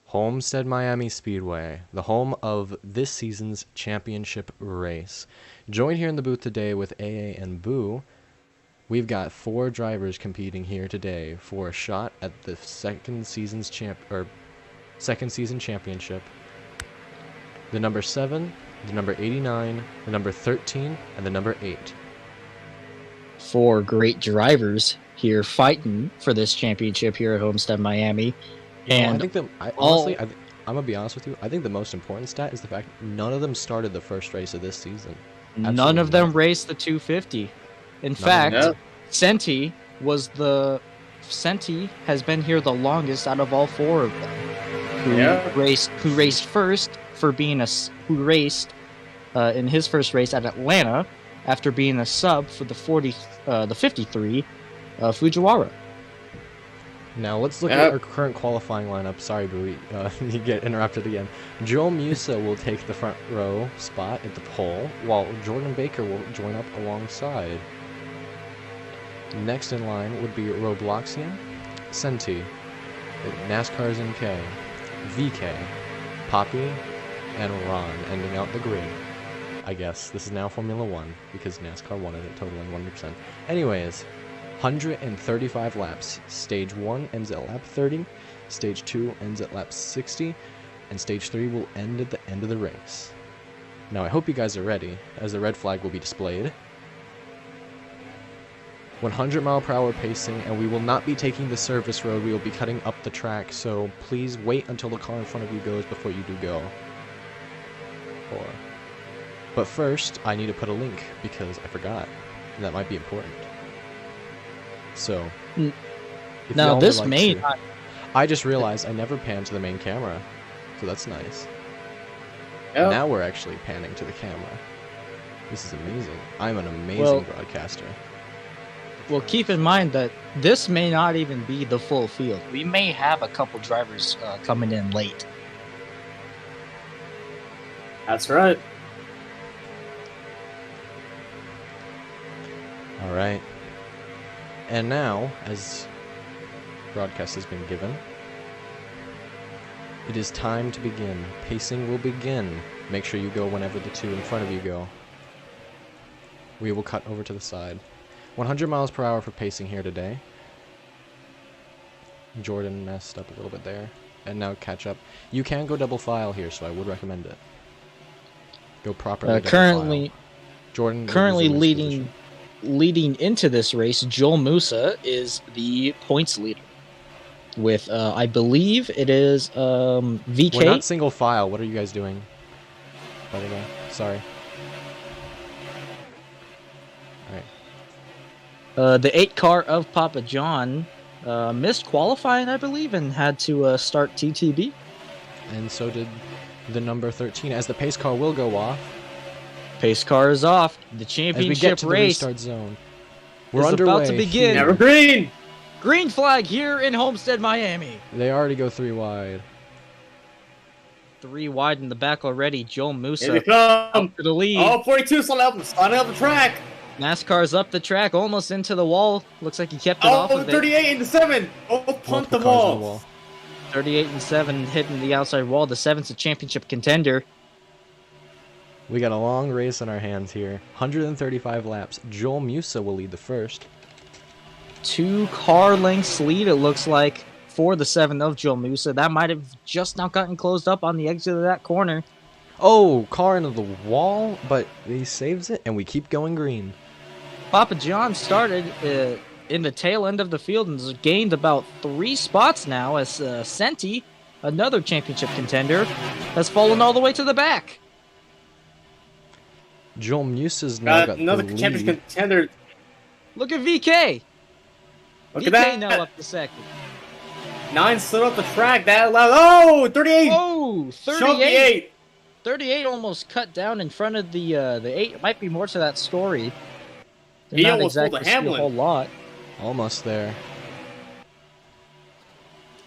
Homestead Miami Speedway, the home of this season's championship race. Joined here in the booth today with AA and Boo. We've got 4 drivers competing here today for a shot at the second season championship. The number 7, the number 89, the number 13, and the number 8. 4 great drivers here fighting for this championship here at Homestead Miami. And I think honestly, I'm gonna be honest with you. I think the most important stat is the fact none of them started the first race of this season. None of them raced the 250. In fact, Senti has been here the longest out of all 4 of them. Who raced first for being who raced in his first race at Atlanta after being a sub for the 53 Fujiwara. Now let's look at our current qualifying lineup. Sorry, Boo, you get interrupted again. Joel Musa will take the front row spot at the pole, while Jordan Baker will join up alongside. Next in line would be ROBLOXian, Senti, NASCAR's NK, VK, Poppy, and Ron ending out the grid. I guess this is now Formula 1 because NASCAR wanted it totally 100%. Anyways, 135 laps. Stage 1 ends at lap 30, Stage 2 ends at lap 60, and Stage 3 will end at the end of the race. Now I hope you guys are ready, as the red flag will be displayed. 100-mile-per-hour pacing, and we will not be taking the service road. We will be cutting up the track, so please wait until the car in front of you goes before you do go. But first, I need to put a link, because I forgot. And that might be important. So, now this may not... I just realized I never panned to the main camera, so that's nice. Yep. Now we're actually panning to the camera. This is amazing. I'm an amazing broadcaster. Well, keep in mind that this may not even be the full field. We may have a couple drivers coming in late. That's right. All right. And now, as broadcast has been given, it is time to begin. Pacing will begin. Make sure you go whenever the 2 in front of you go. We will cut over to the side. 100 miles per hour for pacing here today. Jordan messed up a little bit there. And now catch up. You can go double file here, so I would recommend it. Go properly double file. Jordan currently leading into this race, Joel Musa is the points leader. With, I believe it is VK. We're not single file. What are you guys doing? By the way, sorry. The 8 car of Papa John missed qualifying, I believe, and had to start TTB. And so did the number 13, as the pace car will go off. Pace car is off. The championship as we get to race the restart zone. We're about to begin. Never green! Green flag here in Homestead, Miami. They already go 3 wide. 3 wide in the back already. Joel Musa Here they come! out to the lead. Oh, 42 sliding up the track! NASCAR's up the track, almost into the wall. Looks like he kept it off of it. 38 into 7! Oh, punt the wall! 38 and 7 hitting the outside wall. The 7's a championship contender. We got a long race on our hands here. 135 laps. Joel Musa will lead the first. 2 car lengths lead, it looks like, for the 7 of Joel Musa. That might have just now gotten closed up on the exit of that corner. Oh, car into the wall, but he saves it, and we keep going green. Papa John started in the tail end of the field and has gained about 3 spots now as Senti, another championship contender, has fallen all the way to the back. Joel Musa's now got another the championship lead. contender. Look at VK. Look VK at that. now up the second. 9 slid up the track. That allowed. Oh, 38. Oh, 38. 38 almost cut down in front of the 8. It might be more to that story. He not almost exactly pulled a Hamlin. A whole lot. Almost there.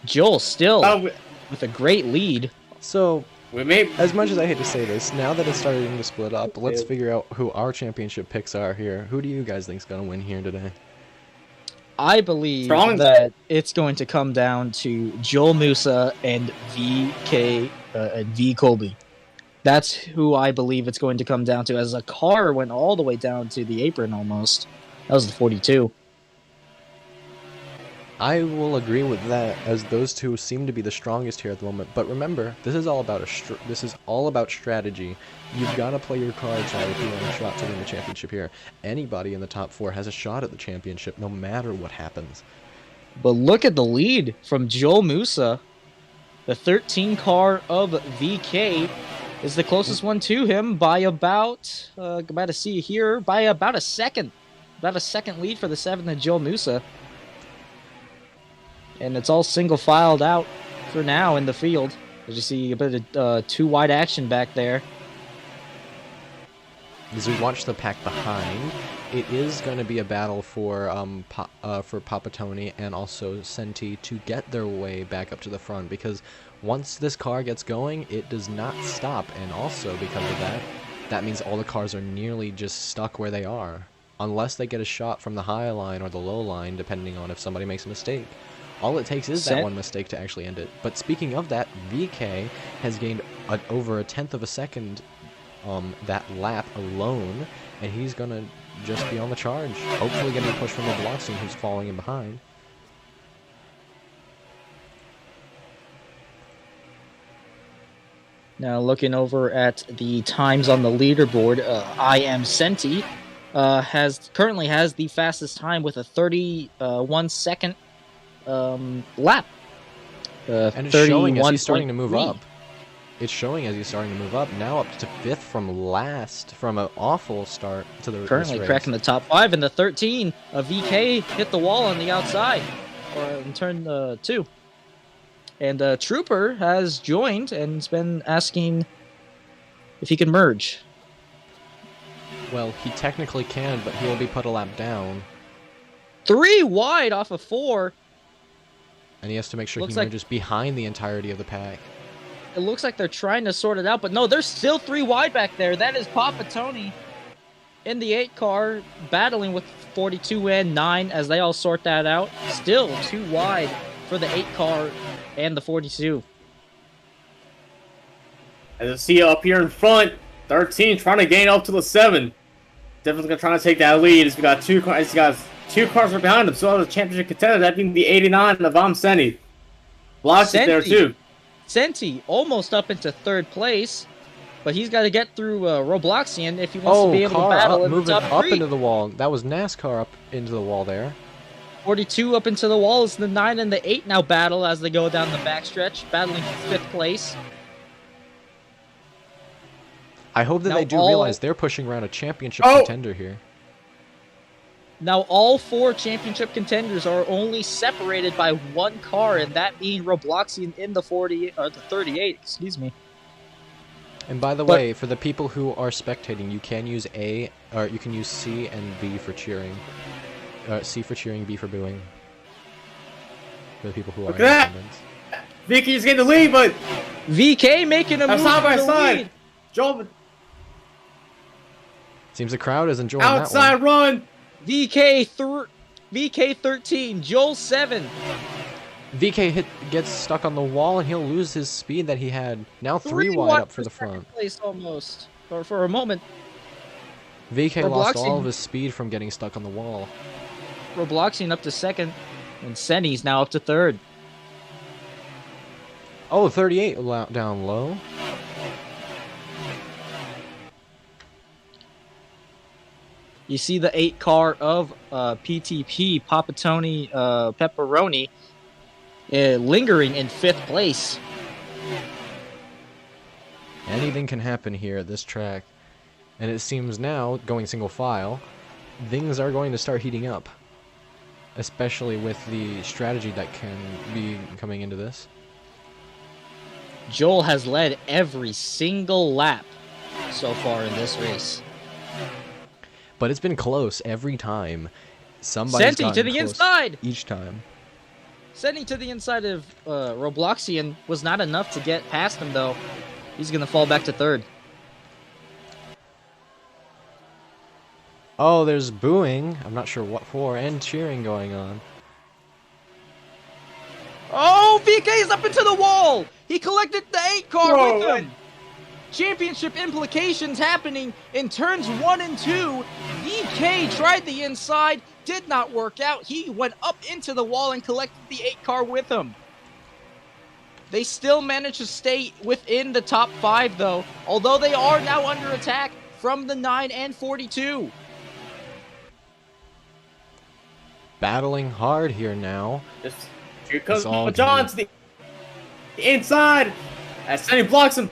Joel still with a great lead. So, we may... as much as I hate to say this, now that it's starting to split up, let's figure out who our championship picks are here. Who do you guys think is going to win here today? I believe that it's going to come down to Joel Musa and VK and V Colby. That's who I believe it's going to come down to, as a car went all the way down to the apron almost. That was the 42. I will agree with that, as those two seem to be the strongest here at the moment. But remember, this is all about strategy. You've got to play your cards right if you want a shot to win the championship here. Anybody in the top 4 has a shot at the championship, no matter what happens. But look at the lead from Joel Musa. The 13 car of VK is the closest one to him by about to see here, by about a second. About a second lead for the 7th of Joel Musa. And it's all single-filed out for now in the field. As you see a bit of two-wide action back there. As we watch the pack behind, it is going to be a battle for Papatoni and also Senti to get their way back up to the front, because once this car gets going, it does not stop. And also because of that, that means all the cars are nearly just stuck where they are, unless they get a shot from the high line or the low line, depending on if somebody makes a mistake. All it takes is that one mistake to actually end it. But speaking of that, VK has gained over a tenth of a second that lap alone, and he's going to just be on the charge, hopefully getting a push from ROBLOX, who's falling in behind. Now looking over at the times on the leaderboard, I Am Senti currently has the fastest time with a 31 second lap. And it's showing as he's starting to move up. It's showing as he's starting to move up. Now up to 5th from an awful start to the currently race. Cracking the top 5 in the 13. VK hit the wall on the outside, or in turn 2. And Trooper has joined and has been asking if he can merge. Well, he technically can, but he will be put a lap down. 3 wide off of 4. And he has to make sure he merges behind the entirety of the pack. It looks like they're trying to sort it out, but no, there's still 3 wide back there. That is Papatoni in the 8 car, battling with 42 and 9 as they all sort that out. Still 2 wide for the 8 car and the 42. As you see up here in front, 13 trying to gain up to the 7. Definitely trying to take that lead. As we got 2 cars. He's got 2 cars right behind him. So the championship contender, that being the 89 of Senti. Blocks it there too. Senti almost up into 3rd place, but he's got to get through ROBLOXian if he wants to be able to battle in the top 3. Moving up into the wall. That was NASCAR up into the wall there. 42 up into the wall is the 9 and the 8 now battle as they go down the backstretch, battling for 5th place. I hope that they do realize they're pushing around a championship contender here. Now all 4 championship contenders are only separated by 1 car, and that being ROBLOXian in the 38. Excuse me. And by the way, for the people who are spectating, you can use you can use C and B for cheering. C for cheering, B for booing. For the people who are in attendance. VK's getting the lead, but VK making a move side by for the side. lead. Joel, seems the crowd is enjoying that one. Outside run. VK 13, Joel 7. VK gets stuck on the wall, and he'll lose his speed that he had. Now 3 wide up for the front. Place almost, or for a moment. VK lost all of his speed from getting stuck on the wall. ROBLOXian up to 2nd, and Senti's now up to 3rd. Oh, 38 down low. You see the 8 car of PTP, Papatoni Pepperoni, lingering in 5th place. Anything can happen here at this track. And it seems now, going single file, things are going to start heating up. Especially with the strategy that can be coming into this. Joel has led every single lap so far in this race. But it's been close every time. Somebody's Senti to the inside! Each time. Senti to the inside of ROBLOXian was not enough to get past him, though. He's going to fall back to 3rd. Oh, there's booing. I'm not sure what for, and cheering going on. Oh, VK is up into the wall. He collected the 8 car Whoa, with him. Championship implications happening in turns 1 and 2. VK tried the inside, did not work out. He went up into the wall and collected the 8 car with him. They still managed to stay within the top 5 though, although they are now under attack from the 9 and 42. Battling hard here now. Here comes all John to the inside as Sunny blocks him.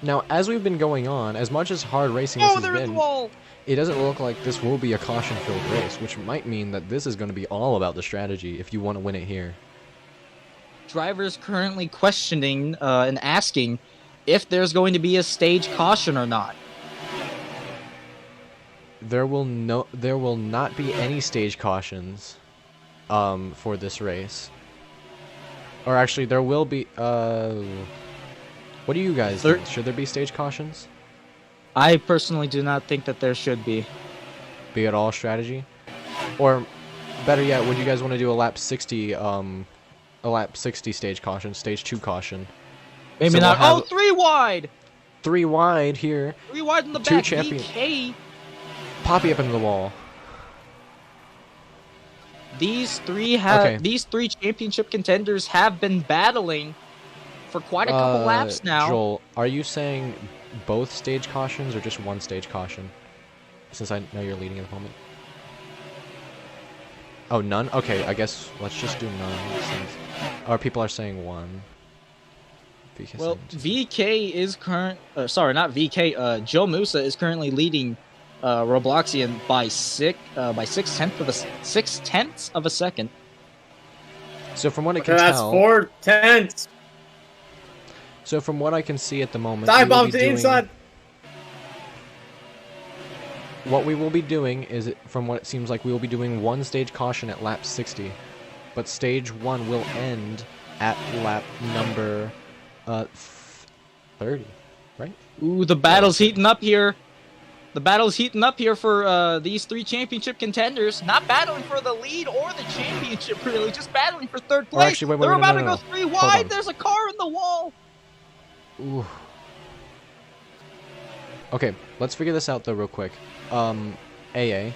Now, as we've been going on, as much as hard racing this has they're in the been, wall. it doesn't look like this will be a caution-filled race, which might mean that this is going to be all about the strategy if you want to win it here. Drivers currently questioning and asking if there's going to be a stage caution or not. There will not be any stage cautions for this race. Or actually, there will be. What do you guys think? Should there be stage cautions? I personally do not think that there should be. Be it all strategy? Or, better yet, would you guys want to do a lap 60, stage caution, stage 2 caution? Maybe So not. we'll Oh, have 3 wide! 3 wide here. 3 wide in the 2 back. champion. VK. Poppy up into the wall. These three championship contenders have been battling for quite a couple laps now. Joel, are you saying both stage cautions or just one stage caution? Since I know you're leading at the moment. Oh, none? Okay, I guess let's just do none. Since our people are saying one. Well, VK is sorry, not VK. Joe Musa is currently leading Robloxian by 6/10 of a second. So from what I can that's tell, 4/10. So from what I can see at the moment, Dive bomb to the inside. What we will be doing is, from what it seems like, we will be doing one stage caution at lap 60, but stage 1 will end at lap number 30, right? Ooh, the battle's heating up here. The battle's heating up here for these 3 championship contenders. Not battling for the lead or the championship, really. Just battling for 3rd place. Actually, wait, They're about to no. go 3 wide. There's a car in the wall. Ooh. Okay, let's figure this out, though, real quick. AA.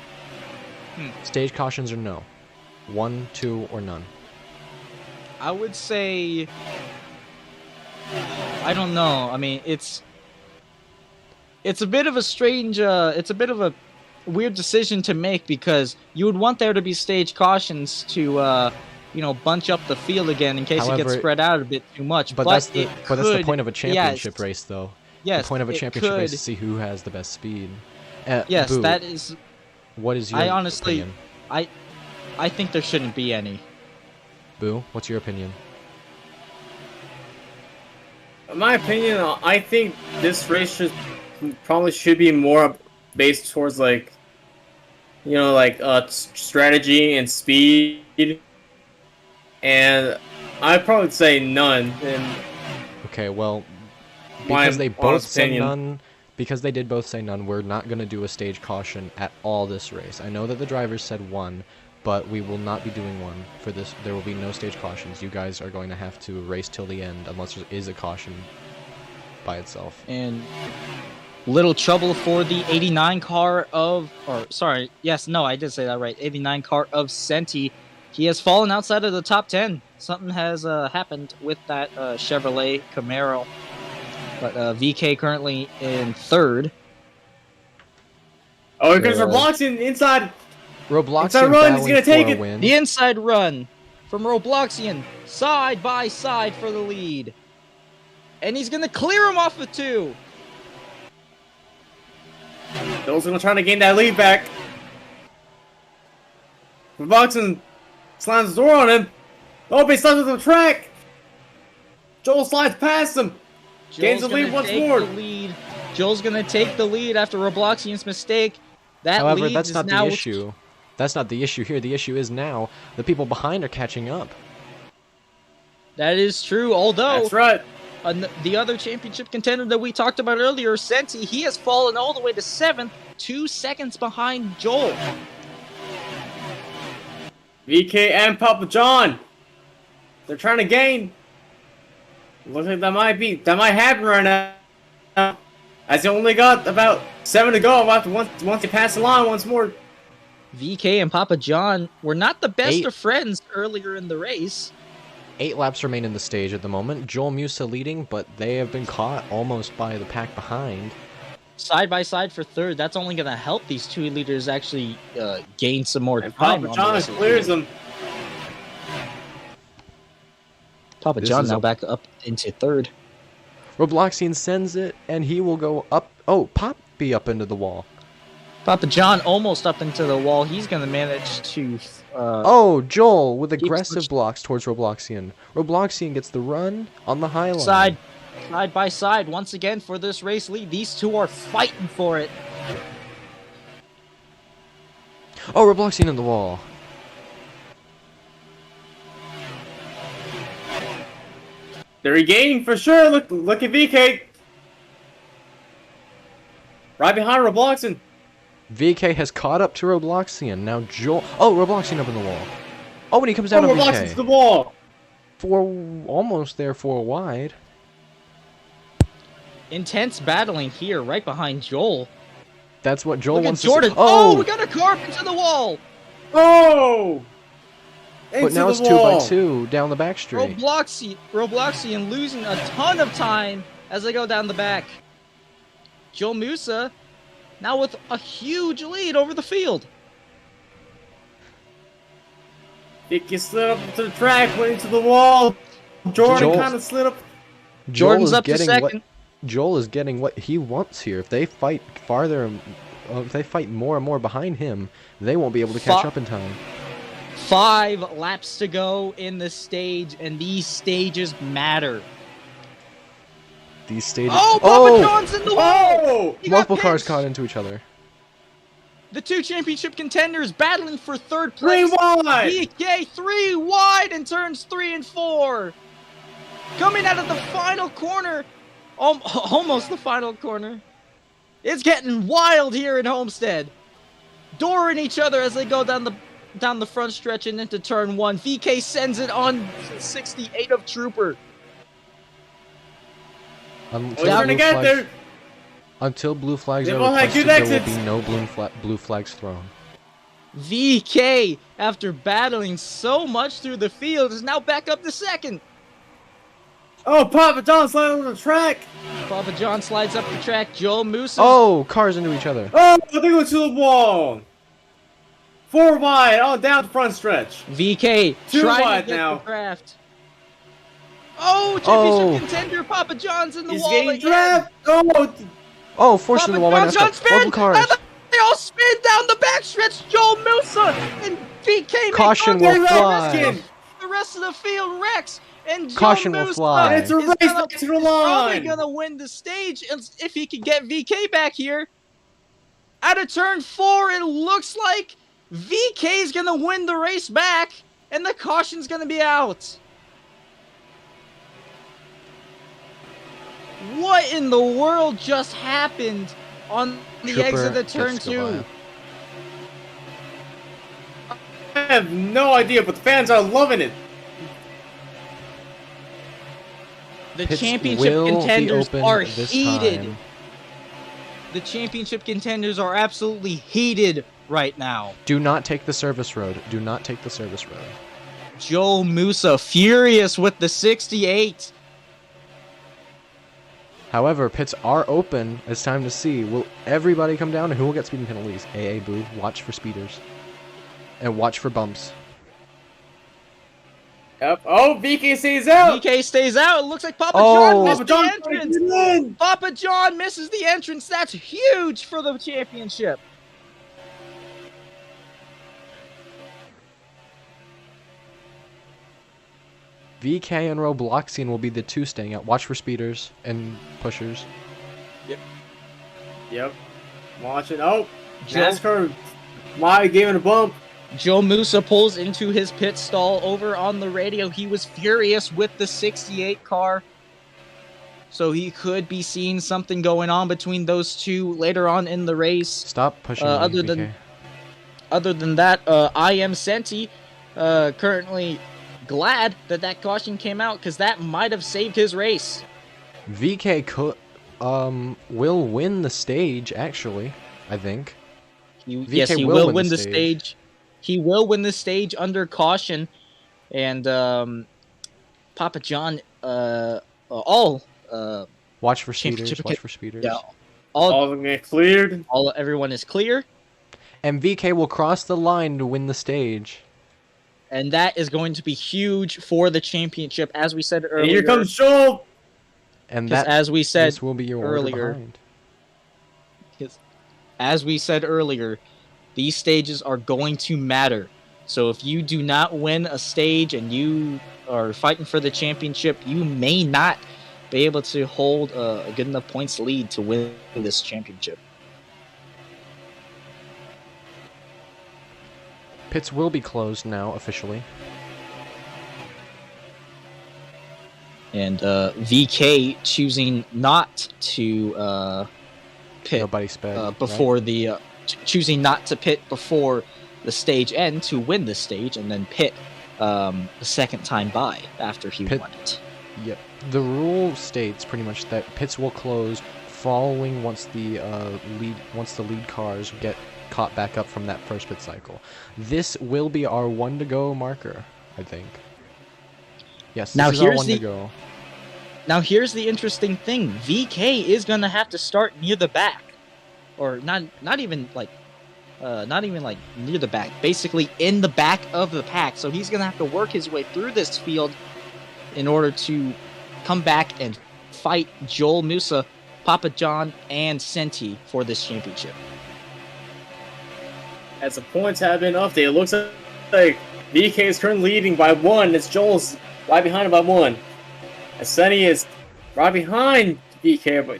Stage cautions or no? 1, 2, or none? I would say... I don't know. I mean, it's a bit of a strange, it's a bit of a weird decision to make because you would want there to be stage cautions to, you know, bunch up the field again in case it gets spread out a bit too much. But that's the point of a championship race, though. Yes, the point of a championship race is to see who has the best speed. Yes, Boo, that is. What is your opinion? I think there shouldn't be any. Boo, what's your opinion? In my opinion, I think this race probably should be more based towards like, you know, like strategy and speed. And I'd probably say none. And okay, well, because they both say none, because they did both say none, we're not going to do a stage caution at all this race. I know that the drivers said one, but we will not be doing one for this. There will be no stage cautions. You guys are going to have to race till the end unless there is a caution by itself. And little trouble for the 89 car of, or sorry, yes, no, I did say that right. 89 car of Senti. He has fallen outside of the top 10. Something has happened with that Chevrolet Camaro. But VK currently in 3rd. Oh, here comes Robloxian inside. Robloxian run, he's gonna take it. Win. The inside run from Robloxian, side by side for the lead. And he's going to clear him off of 2. Bill's gonna try to gain that lead back. Robloxian slams the door on him. Oh, but he slides with the track. Joel slides past him. Gains the lead once more. Joel's going to take the lead after Robloxian's mistake. However, that's not the issue. That's not the issue here. The issue is now the people behind are catching up. That is true, although... That's right. The other championship contender that we talked about earlier, Senti, he has fallen all the way to 7th, 2 seconds behind Joel. VK and Papa John They're trying to gain. Looks like that might happen right now. As they only got about 7 to go after once they pass the line once more. VK and Papa John were not the best 8 of friends earlier in the race. 8 laps remain in the stage at the moment. Joel Musa leading, but they have been caught almost by the pack behind. Side by side for third. That's only going to help these two leaders actually gain some more And time. Papa John clears them. Papa This John is now a- back up into third. Robloxian sends it, and he will go up. Oh, Poppy up into the wall. Papa John almost up into the wall. He's going to manage to... Oh, Joel with keep aggressive switching. blocks towards Robloxian. Robloxian gets the run on the high line. side by side once again for this race lead. These two are fighting for it. Oh, Robloxian in the wall. They're regaining for sure. Look at VK. Right behind Robloxen. VK has caught up to Robloxian. Now Joel... Oh, Robloxian up in the wall. Oh, and he comes down on Robloxen's the VK. wall. Almost there, 4 wide. Intense battling here right behind Joel. That's what Joel Look at wants Jordan. to see. Oh, We got a carp into the wall. Oh! but now it's 2 by 2 down the back straight. Robloxian losing a ton of time as they go down the back. Joel Musa now with a huge lead over the field. Vicky slid up to the track, went into the wall. Jordan Joel- kind of slid up. Jordan's is up to getting second. Joel is getting what he wants here. If they fight farther, if they fight more and more behind him, they won't be able to catch up in time. 5 laps to go in the stage, and these stages matter. These stages. Oh, Papa John's in the wall! Oh! He got Multiple cars pinched. caught into each other. The 2 championship contenders battling for third 3 place. wide! BK 3 wide in turns 3 and 4. Coming out of the final corner. Almost the final corner. It's getting wild here in Homestead. Dooring each other as they go down the front stretch and into turn 1. VK sends it on 68 of Trooper. Until We're gonna blue get flags- there. Until blue flags They are both had requested, good there will exits. be no blue flags thrown. VK, after battling so much through the field, is now back up to second. Oh, Papa John slid on the track. Papa John slides up the track. Joel Musa. Oh, cars into each other. Oh, they go to the wall. 4 wide, all down the front stretch. VK 2 trying wide to get now. the draft. Oh, championship contender Papa John's in the He's wall getting again. draft. Oh, Oh, forced in the wall by Papa John NASCAR. spin. Multiple cars. And they all spin down the backstretch. Joel Musa and VK make Caution contact. will fly. The rest of the field wrecks. And Joel Caution will Musa fly. and it's a is race gonna- back to the Probably line. gonna win the stage if he can get VK back here. Out of turn 4, it looks like VK's gonna win the race back, and the caution's gonna be out. What in the world just happened on the Trooper exit of turn gets to go 2? I have no idea, but the fans are loving it. The Pits championship will be contenders open are this heated. time. The championship contenders are absolutely heated right now. Do not take the service road. Do not take the service road. Joel Musa furious with the 68. However, pits are open. It's time to see. Will everybody come down and who will get speeding penalties? AA Boo, watch for speeders. And watch for bumps. Yep. Oh, VK stays out. VK stays out. It looks like Papa Oh. John missed Papa the John entrance. get in. Papa John misses the entrance. That's huge for the championship. VK and Robloxian will be the 2 staying out. Watch for speeders and pushers. Yep. Watch it. Oh, Joe- NASCAR. Why gave it a bump? Joe Musa pulls into his pit stall. Over on the radio, he was furious with the 68 car. So he could be seeing something going on between those two later on in the race. Stop pushing. Other VK. than- Other than that, I am Senti, currently glad that that caution came out because that might have saved his race. VK could, will win the stage, actually, I think. Yes, he will win the stage. He will win the stage under caution. And Papa John, watch for speeders. Watch for speeders. Yeah, all of them get cleared. Everyone is clear. And VK will cross the line to win the stage. And that is going to be huge for the championship, as we said earlier. And here comes Joel. And that, as we said this will be your earlier, order behind. As we said earlier, these stages are going to matter. So if you do not win a stage and you are fighting for the championship, you may not be able to hold a good enough points lead to win this championship. Pits will be closed now, officially. And VK choosing not to pit Nobody sped, before right? the choosing not to pit before the stage end to win the stage, and then pit the second time by after he won it. Yep. The rule states pretty much that pits will close following once the lead cars get caught back up from that first pit cycle. This will be our 1 to go marker, I think. Yes, this is our 1 to go. Now here's the interesting thing. VK is gonna have to start near the back, or not even like near the back. Basically in the back of the pack. So he's gonna have to work his way through this field in order to come back and fight Joel Musa, Papa John, and Senti for this championship. As the points have been updated, it looks like VK is currently leading by 1. It's Joel's right behind him by 1. As Senti is right behind VK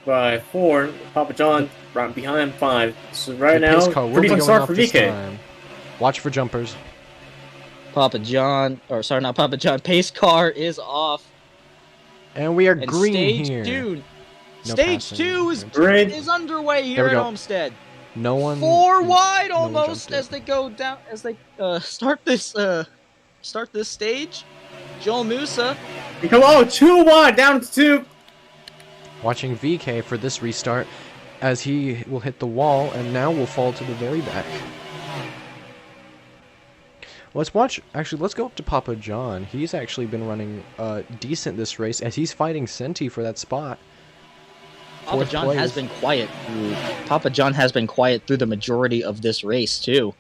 by 4. Papa John right behind 5. So right now, pretty good start for VK. Watch for jumpers. Papa John, or sorry, not Papa John. Pace car is off. And we are and green stage here. Stage 2 is underway here at Homestead. No one. 4 wide almost as they go down, as they start this stage. Joel Musa. Come on, 2 wide down to 2. Watching VK for this restart, as he will hit the wall and now will fall to the very back. Let's watch. Actually, let's go up to Papa John. He's actually been running decent this race as he's fighting Senti for that spot. Papa John has been quiet. Papa John has been quiet through the majority of this race too.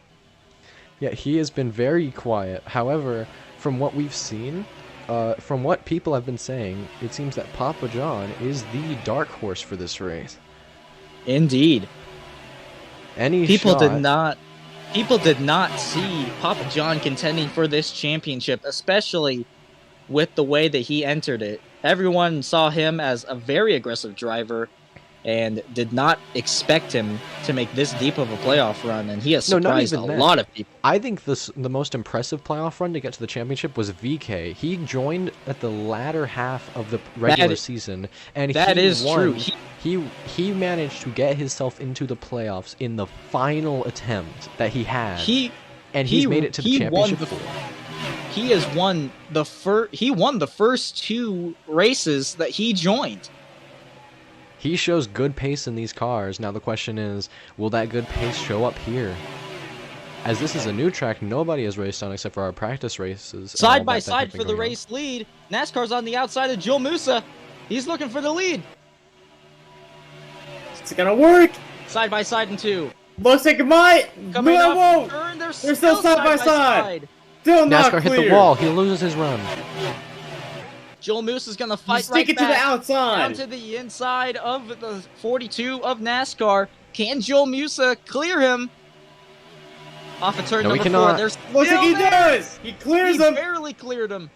Yeah, he has been very quiet. However, from what we've seen, from what people have been saying, it seems that Papa John is the dark horse for this race. Indeed. People did not see Papa John contending for this championship, especially with the way that he entered it. Everyone saw him as a very aggressive driver and did not expect him to make this deep of a playoff run, and he has surprised a lot of people. I think the most impressive playoff run to get to the championship was VK. He joined at the latter half of the regular season, and that is true. He managed to get himself into the playoffs in the final attempt that he had, and he's made it to the championship. He won the first 2 races that he joined. He shows good pace in these cars. Now the question is, will that good pace show up here? As this is a new track nobody has raced on except for our practice races. Side by side for the race lead. NASCAR's on the outside of Joel Musa. He's looking for the lead. It's gonna work. Side by side in 2. Looks like it might. Coming up, won't. They're still side by side. Still not NASCAR clear. hit the wall. He loses his run. Joel Moose is going to fight stick it to the outside. Down to the inside of the 42 of NASCAR. Can Joel Musa clear him? Off of turn number 4. There's looks like he does. He clears him. He barely cleared him.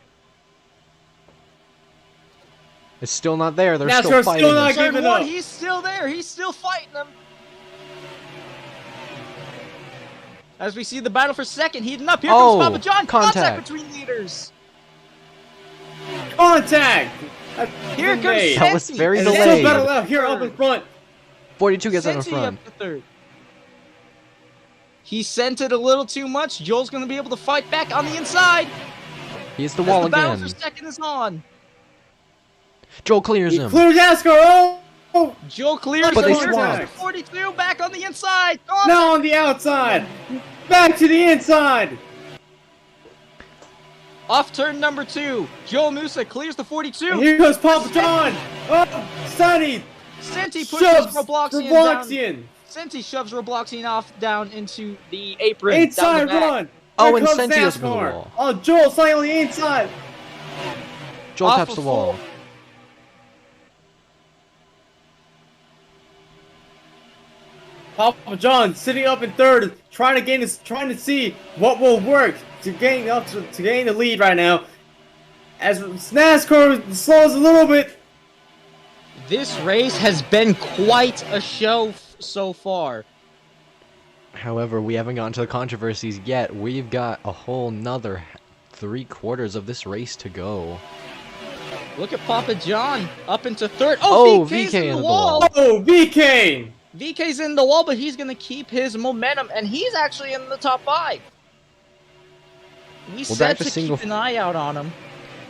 It's still not there. They're NASCAR's still fighting. Still not giving up. He's still there. He's still fighting them. As we see the battle for second, heating up. Here comes Papa John. Contact between leaders. Contact. Here comes Senti. That was very delayed. Still battle out here up in front. 42 gets out in front. He sent it a little too much. Joel's going to be able to fight back on the inside. He hits the wall the battle again. for second is on. Joel clears He him. clears NASCAR. Oh! Joel clears But him. they Here swapped. comes the 42 back on the inside. Go on. Now on the outside. Back to the inside. Off turn number 2. Joel Musa clears the 42. And here goes Papa John. Oh, Sonny Senti pushes shoves Robloxian down. Robloxian. Senti shoves Robloxian off down into the apron. down Inside the back. run. Oh, Here and comes Senti goes for the NASCAR. wall. Oh, Joel Sonny on the inside. Joel Off taps of the wall. full. Papa John sitting up in third, trying to see what will work to gain the lead right now. As NASCAR slows a little bit. This race has been quite a show so far. However, we haven't gotten to the controversies yet. We've got a whole nother 3/4 of this race to go. Look at Papa John up into third. Oh, VK's VK in into the the wall. wall. Oh, VK. VK's in the wall, but he's going to keep his momentum, and he's actually in the top 5. We said back to to single- keep an eye out on him.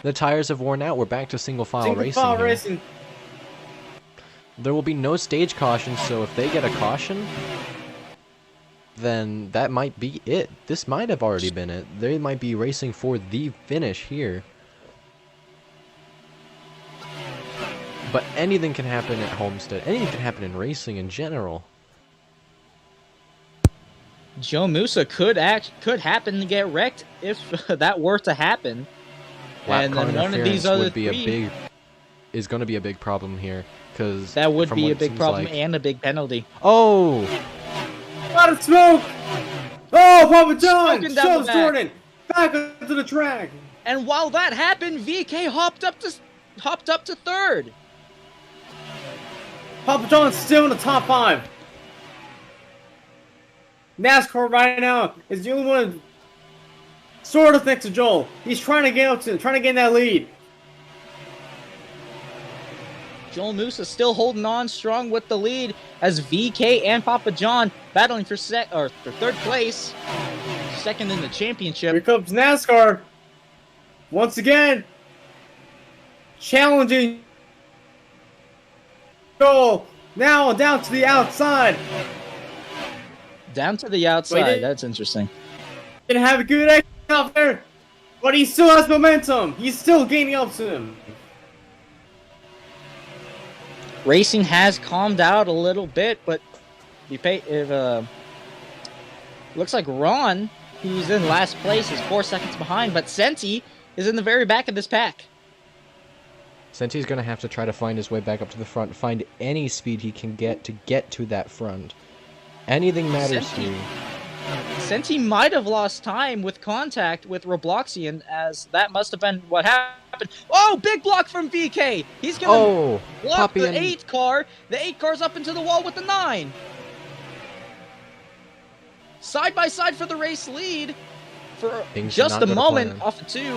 The tires have worn out. We're back to single file Single racing. file here. racing. There will be no stage caution, so if they get a caution, then that might be it. This might have already been it. They might be racing for the finish here. But anything can happen at Homestead. Anything can happen in racing in general. Joe Musa could happen to get wrecked if that were to happen. Lap And car then one of interference these other would be three, is going to be a big problem here, because that would be a big problem and a big penalty. Oh, A lot of smoke. Oh, Papa John Smoking down the shoves back. Jordan back onto the track. And while that happened, VK hopped up to third. Papa John's still in the top 5. NASCAR right now is the only one sort of next to Joel. He's trying to get in that lead. Joel Musa still holding on strong with the lead as VK and Papa John battling for third place, second in the Here championship. comes NASCAR once again, challenging Joel. Now down to the outside. Down to the outside. Wait, That's interesting. Didn't have a good exit out there, but he still has momentum. He's still gaining up to him. Racing has calmed out a little bit, but looks like Ron, who's in last place, is 4 seconds behind, but Senti is in the very back of this pack. Senti's going to have to try to find his way back up to the front, find any speed he can get to that front. Anything matters Senti- here. Senti might have lost time with contact with Robloxian, as that must have been what happened. Oh, big block from VK! He's gonna Oh, block Poppy the and 8 car. The 8 car's up into the wall with the 9. Side by side for the race lead for Things did just not a go to moment plan. off of 2.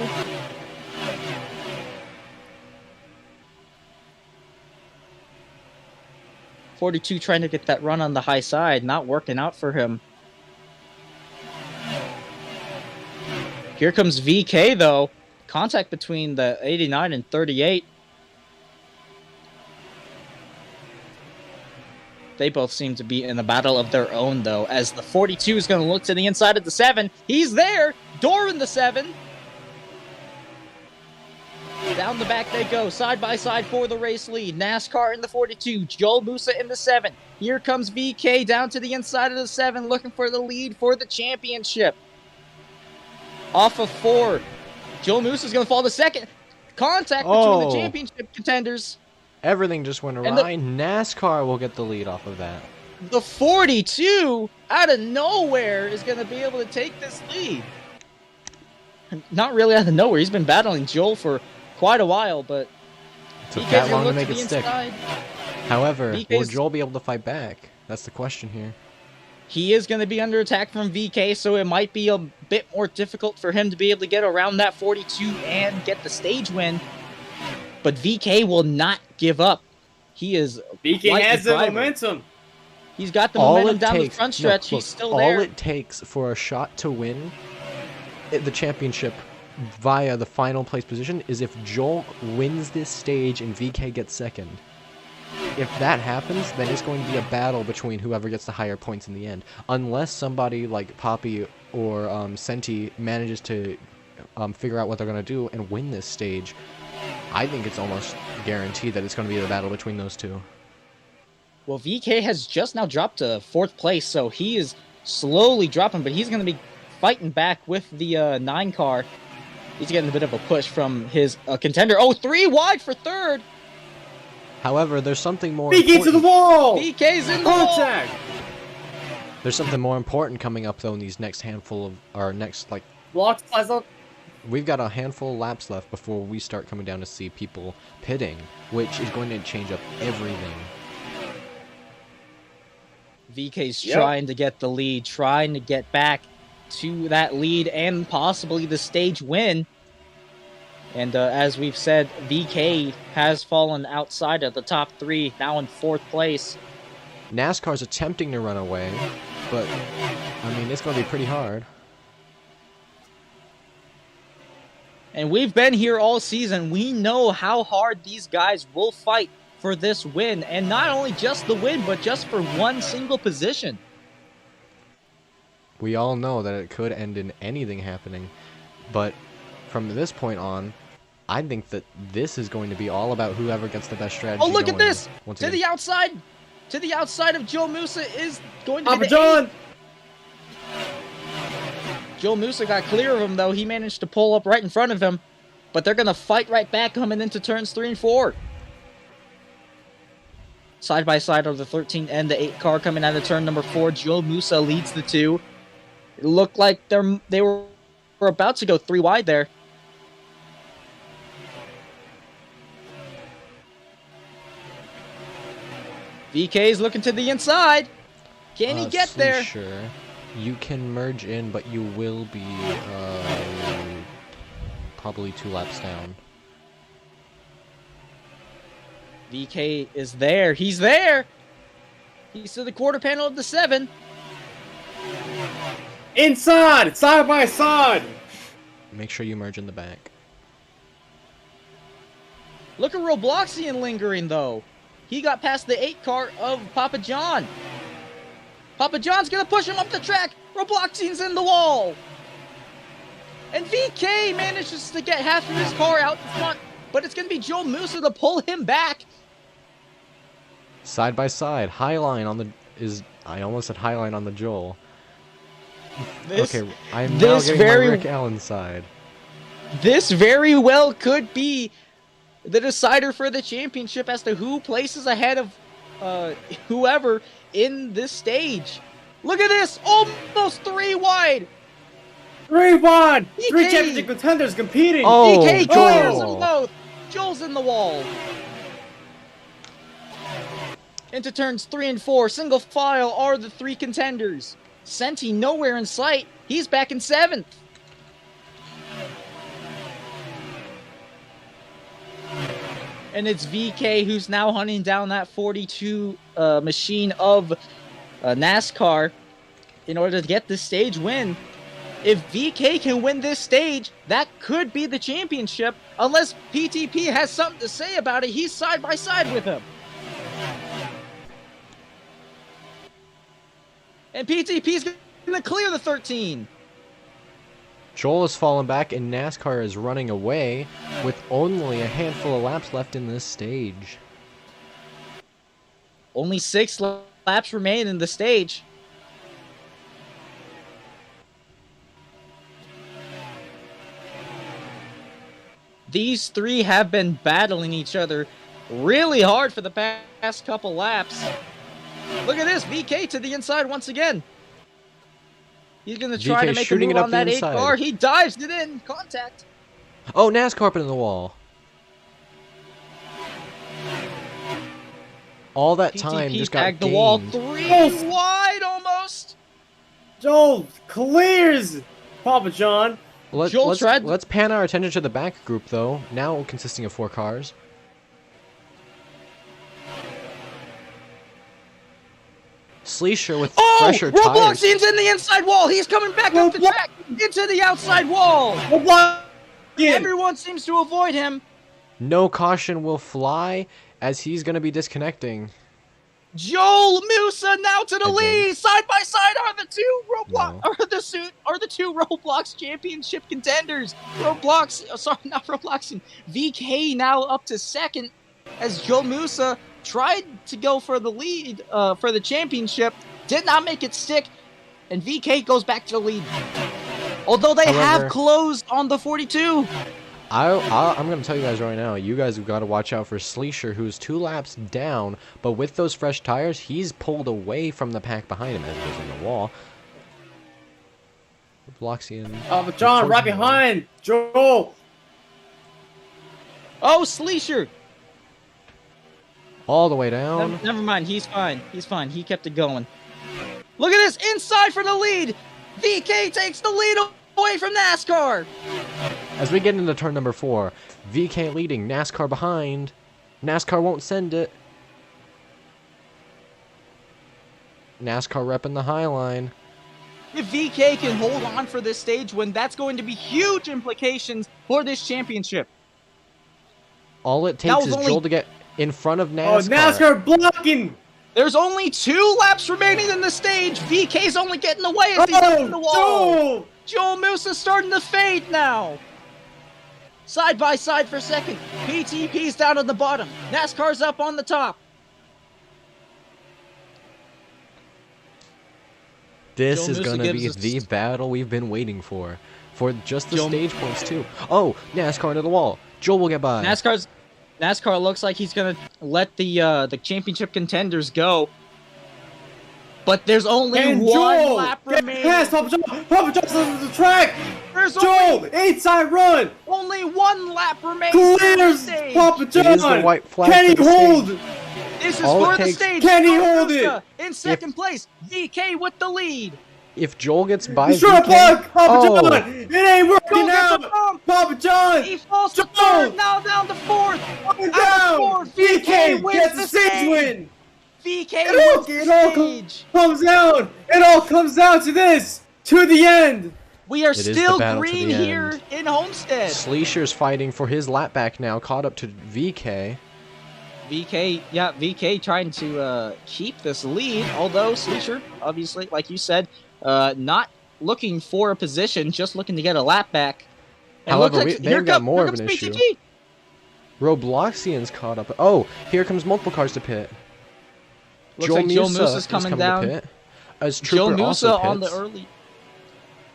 .42 trying to get that run on the high side, not working out for him. Here comes VK though. Contact between the 89 and 38. They both seem to be in a battle of their own though, as the 42 is going to look to the inside of the 7. He's there! Door in the 7. Down the back they go, side by side for the race lead. NASCAR in the 42, Joel Musa in the 7. Here comes VK down to the inside of the 7, looking for the lead for the championship. Off of 4, Joel Musa is going to fall to second. Contact between the championship contenders. Everything just went awry. NASCAR will get the lead off of that. The 42, out of nowhere, is going to be able to take this lead. Not really out of nowhere. He's been battling Joel for quite a while, but Took VK's that gonna long to look make the it stick. inside. However, will VK's Joel be able to fight back? That's the question here. He is going to be under attack from VK, so it might be a bit more difficult for him to be able to get around that 42 and get the stage win. But VK will not give up. He is VK quite has the the driver. momentum. He's got the momentum down the front stretch. No, He's still there. All it takes for a shot to win the championship via the final place position is if Joel wins this stage and VK gets second. If that happens, then it's going to be a battle between whoever gets the higher points in the end. Unless somebody like Poppy or Senti manages to figure out what they're going to do and win this stage, I think it's almost guaranteed that it's going to be a battle between those two. Well, VK has just now dropped to 4th place, so he is slowly dropping, but he's going to be fighting back with the 9 car. He's getting a bit of a push from his contender. Oh, 3 wide for 3rd. However, there's something more VK to the wall! VK's in the wall! There's something more important coming up, though, in these next handful of... our next, like... Blocks flies up. We've got a handful of laps left before we start coming down to see people pitting, which is going to change up everything. VK's trying to get the lead, trying to get back to that lead and possibly the stage win. And as we've said, VK has fallen outside of the top 3, now in 4th place. NASCAR's attempting to run away, but, I mean, it's going to be pretty hard. And we've been here all season. We know how hard these guys will fight for this win. And not only just the win, but just for one single position. We all know that it could end in anything happening, but from this point on, I think that this is going to be all about whoever gets the best strategy. Oh, look going. at this! To the outside of Joe Musa is going to Papa be the John! Joe Musa got clear of him, though. He managed to pull up right in front of him, but they're going to fight right back coming into turns 3 and 4. Side by side are the 13 and the 8 car coming out of turn number 4. Joe Musa leads the 2. It looked like they were about to go 3 wide there. VK's looking to the inside. Can he get there? Sure. You can merge in, but you will be probably 2 laps down. VK is there. He's there. He's to the quarter panel of the 7. Inside! Side by side! Make sure you merge in the back. Look at Robloxian lingering, though. He got past the 8 car of Papa John. Papa John's going to push him up the track. Robloxian's in the wall. And VK manages to get half of his car out in front. But it's going to be Joe Musa to pull him back. Side by side. Highline on the... I almost said Highline on the Joel. Okay, I'm now getting my Rick Allen side. This very well could be the decider for the championship as to who places ahead of whoever in this stage. Look at this! Almost 3 wide! 3 wide! EK. 3 championship contenders competing! Oh, EK clears Joel. them both! Joel's in the wall. Into turns 3 and 4, single file are the 3 contenders. Senti nowhere in sight. He's back in 7th. And it's VK who's now hunting down that 42 machine of NASCAR in order to get this stage win. If VK can win this stage, that could be the championship. Unless PTP has something to say about it, he's side by side with him. And PTP's going to clear the 13. Joel has fallen back and NASCAR is running away with only a handful of laps left in this stage. Only 6 laps remain in the stage. These 3 have been battling each other really hard for the past couple laps. Look at this, VK to the inside once again. He's going to try to make a move on that 8 car. He dives it in. Contact. Oh, NASCAR put in the wall. All that time PTP just got tagged the gained. wall 3 wide almost. Joel clears Papa John. Let's pan our attention to the back group, though, now consisting of 4 cars. Sleesher with Oh! fresher tires. Robloxian's in the inside wall! He's coming back up the track! Into the outside wall! Everyone seems to avoid him. No caution will fly as he's going to be disconnecting. Joel Musa now to the I lead. think. Side by side are the two Roblox No. are the two Roblox championship contenders. Not Robloxian. VK now up to second as Joel Musa tried to go for the lead for the championship, did not make it stick, and VK goes back to the lead. Although they have closed on the 42. I'm going to tell you guys right now, you guys have got to watch out for Sleesher, who's 2 laps down, but with those fresh tires, he's pulled away from the pack behind him as he goes in the wall. Bloxian. Oh, but John, right behind! Joel! Oh, Sleesher! All the way down. Never mind, he's fine. He's fine. He kept it going. Look at this, inside for the lead! VK takes the lead away from NASCAR! As we get into turn number 4, VK leading, NASCAR behind. NASCAR won't send it. NASCAR repping the high line. If VK can hold on for this stage win, that's going to be huge implications for this championship. All it takes is Joel to get in front of NASCAR. Oh, NASCAR blocking! There's only 2 laps remaining in the stage. VK's only getting away as he's hitting the wall. Joel Musa starting to fade now. Side by side for second. PTP's down at the bottom. NASCAR's up on the top. This is going to be the battle we've been waiting for just the stage points too. Oh, NASCAR into the wall. Joel will get by. NASCAR looks like he's gonna let the championship contenders go. But there's only one lap remaining. Yes, Papa John's on the track. There's Joel, inside run. Only 1 lap remaining. Clears Papa John. The white flag. Can he hold? This is for the stage. Can he hold it? In second place, VK with the lead. If Joel gets by He's trying to block Papa John. It ain't working Joel out. Papa John. He falls to third, now down to fourth. Down. VK wins gets the stage win. VK wins the stage. It all comes down to this. To the end. We are still green here in Homestead. Sleesher's fighting for his lap back now, caught up to VK. VK trying to keep this lead, although Sleesher, obviously, like you said, not looking for a position, just looking to get a lap back. And however, they've got more of an issue. PTP. Robloxian's caught up. Oh, here comes multiple cars to pit. Looks like Joel Musa's coming down. To pit, as Joel Trooper Musa also on the early.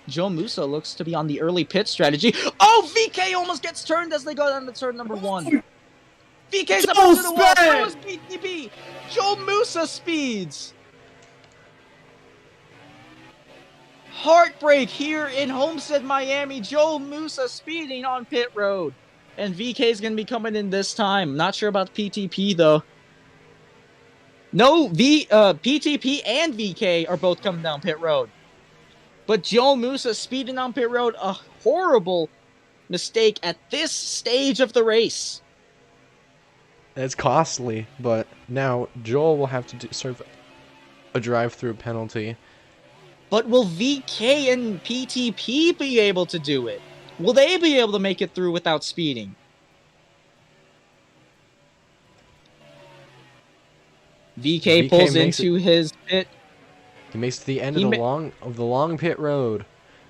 Joel Musa looks to be on the early pit strategy. Oh, VK almost gets turned as they go down to turn number 1. VK's up to the wall. So is PTP. Joel Musa speeds. Heartbreak here in Homestead, Miami. Joel Musa speeding on pit road. And VK's going to be coming in this time. Not sure about PTP, though. No, PTP and VK are both coming down pit road. But Joel Musa speeding on pit road, a horrible mistake at this stage of the race. It's costly, but now Joel will have to serve a drive-through penalty. But will VK and PTP be able to do it? Will they be able to make it through without speeding? VK pulls into his pit. He makes it to the end of the long pit road.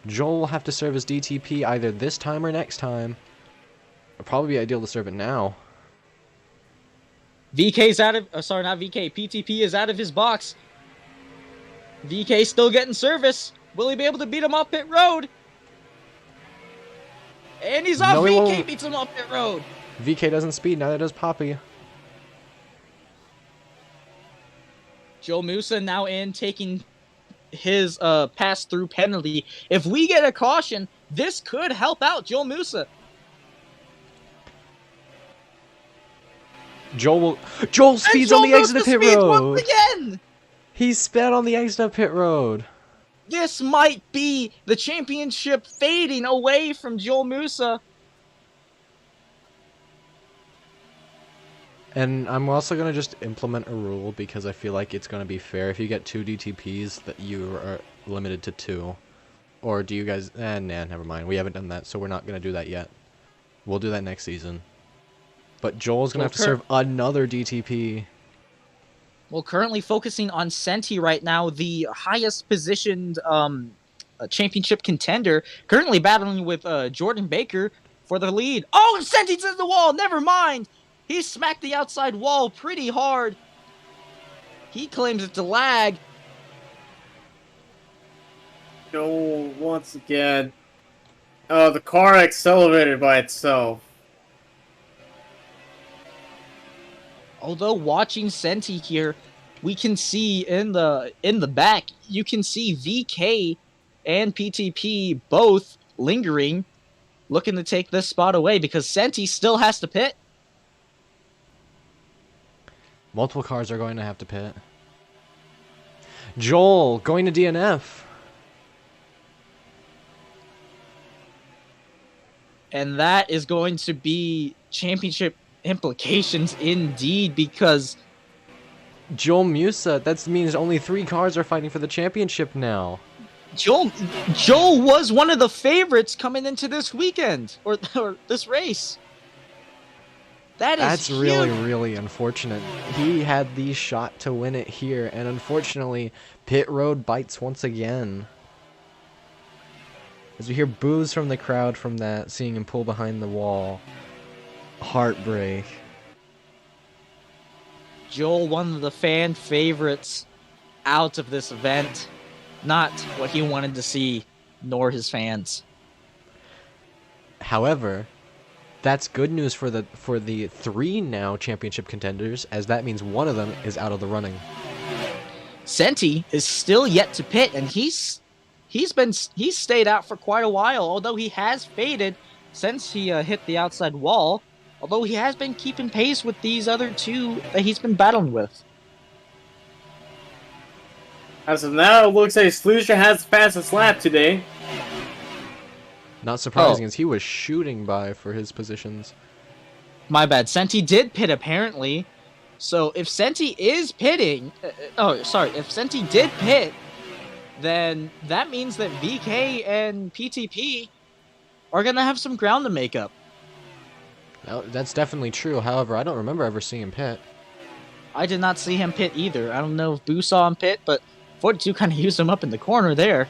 Joel will have to serve his DTP either this time or next time. It'd probably be ideal to serve it now. VK's out of... sorry, not VK. PTP is out of his box. VK still getting service. Will he be able to beat him off pit road? And he's off. VK beats him off pit road. VK doesn't speed, neither does Poppy. Joel Musa now in, taking his pass-through penalty. If we get a caution, this could help out Joel Musa. Joel speeds on the exit of pit road. Once again. He sped on the exit of pit road. This might be the championship fading away from Joel Musa. And I'm also going to just implement a rule because I feel like it's going to be fair. If you get 2 DTPs, that you are limited to 2. Or do you guys... nah, never mind. We haven't done that, so we're not going to do that yet. We'll do that next season. But Joel's going to have to serve another DTP. Well, currently focusing on Senti right now, the highest positioned championship contender, currently battling with Jordan Baker for the lead. Oh, Senti's in the wall! Never mind! He smacked the outside wall pretty hard. He claims it's a lag. Joel, once again. Oh, the car accelerated by itself. Although watching Senti here, we can see in the back, you can see VK and PTP both lingering, looking to take this spot away because Senti still has to pit. Multiple cars are going to have to pit. Joel going to DNF. And that is going to be championship implications indeed, because Joel Musa, that means only 3 cars are fighting for the championship now. Joel was one of the favorites coming into this weekend, or this race. That's huge. Really, really unfortunate. He had the shot to win it here, and unfortunately, pit road bites once again. As we hear boos from the crowd from that, seeing him pull behind the wall. Heartbreak. Joel, one of the fan favorites out of this event. Not what he wanted to see, nor his fans. However, that's good news for the 3 now championship contenders, as that means one of them is out of the running. Senti is still yet to pit, and he's stayed out for quite a while, although he has faded since he hit the outside wall. Although he has been keeping pace with these other 2 that he's been battling with. As of now, it looks like Sluja has the fastest lap today. Not surprising, as he was shooting by for his positions. My bad. Senti did pit, apparently. So if Senti is pitting... if Senti did pit, then that means that VK and PTP are going to have some ground to make up. No, that's definitely true. However, I don't remember ever seeing him pit. I did not see him pit either. I don't know if Boo saw him pit, but 42 kind of used him up in the corner there.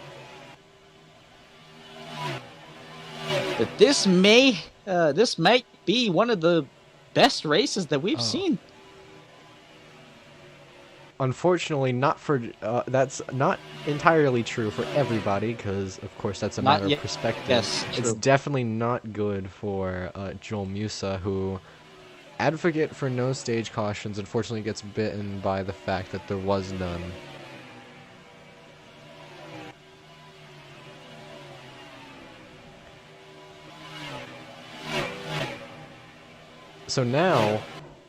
But this might be one of the best races that we've seen. Unfortunately, that's not entirely true for everybody, because of course that's a matter of perspective. Yes, it's definitely not good for Joel Musa, who, advocate for no stage cautions, unfortunately gets bitten by the fact that there was none. So now,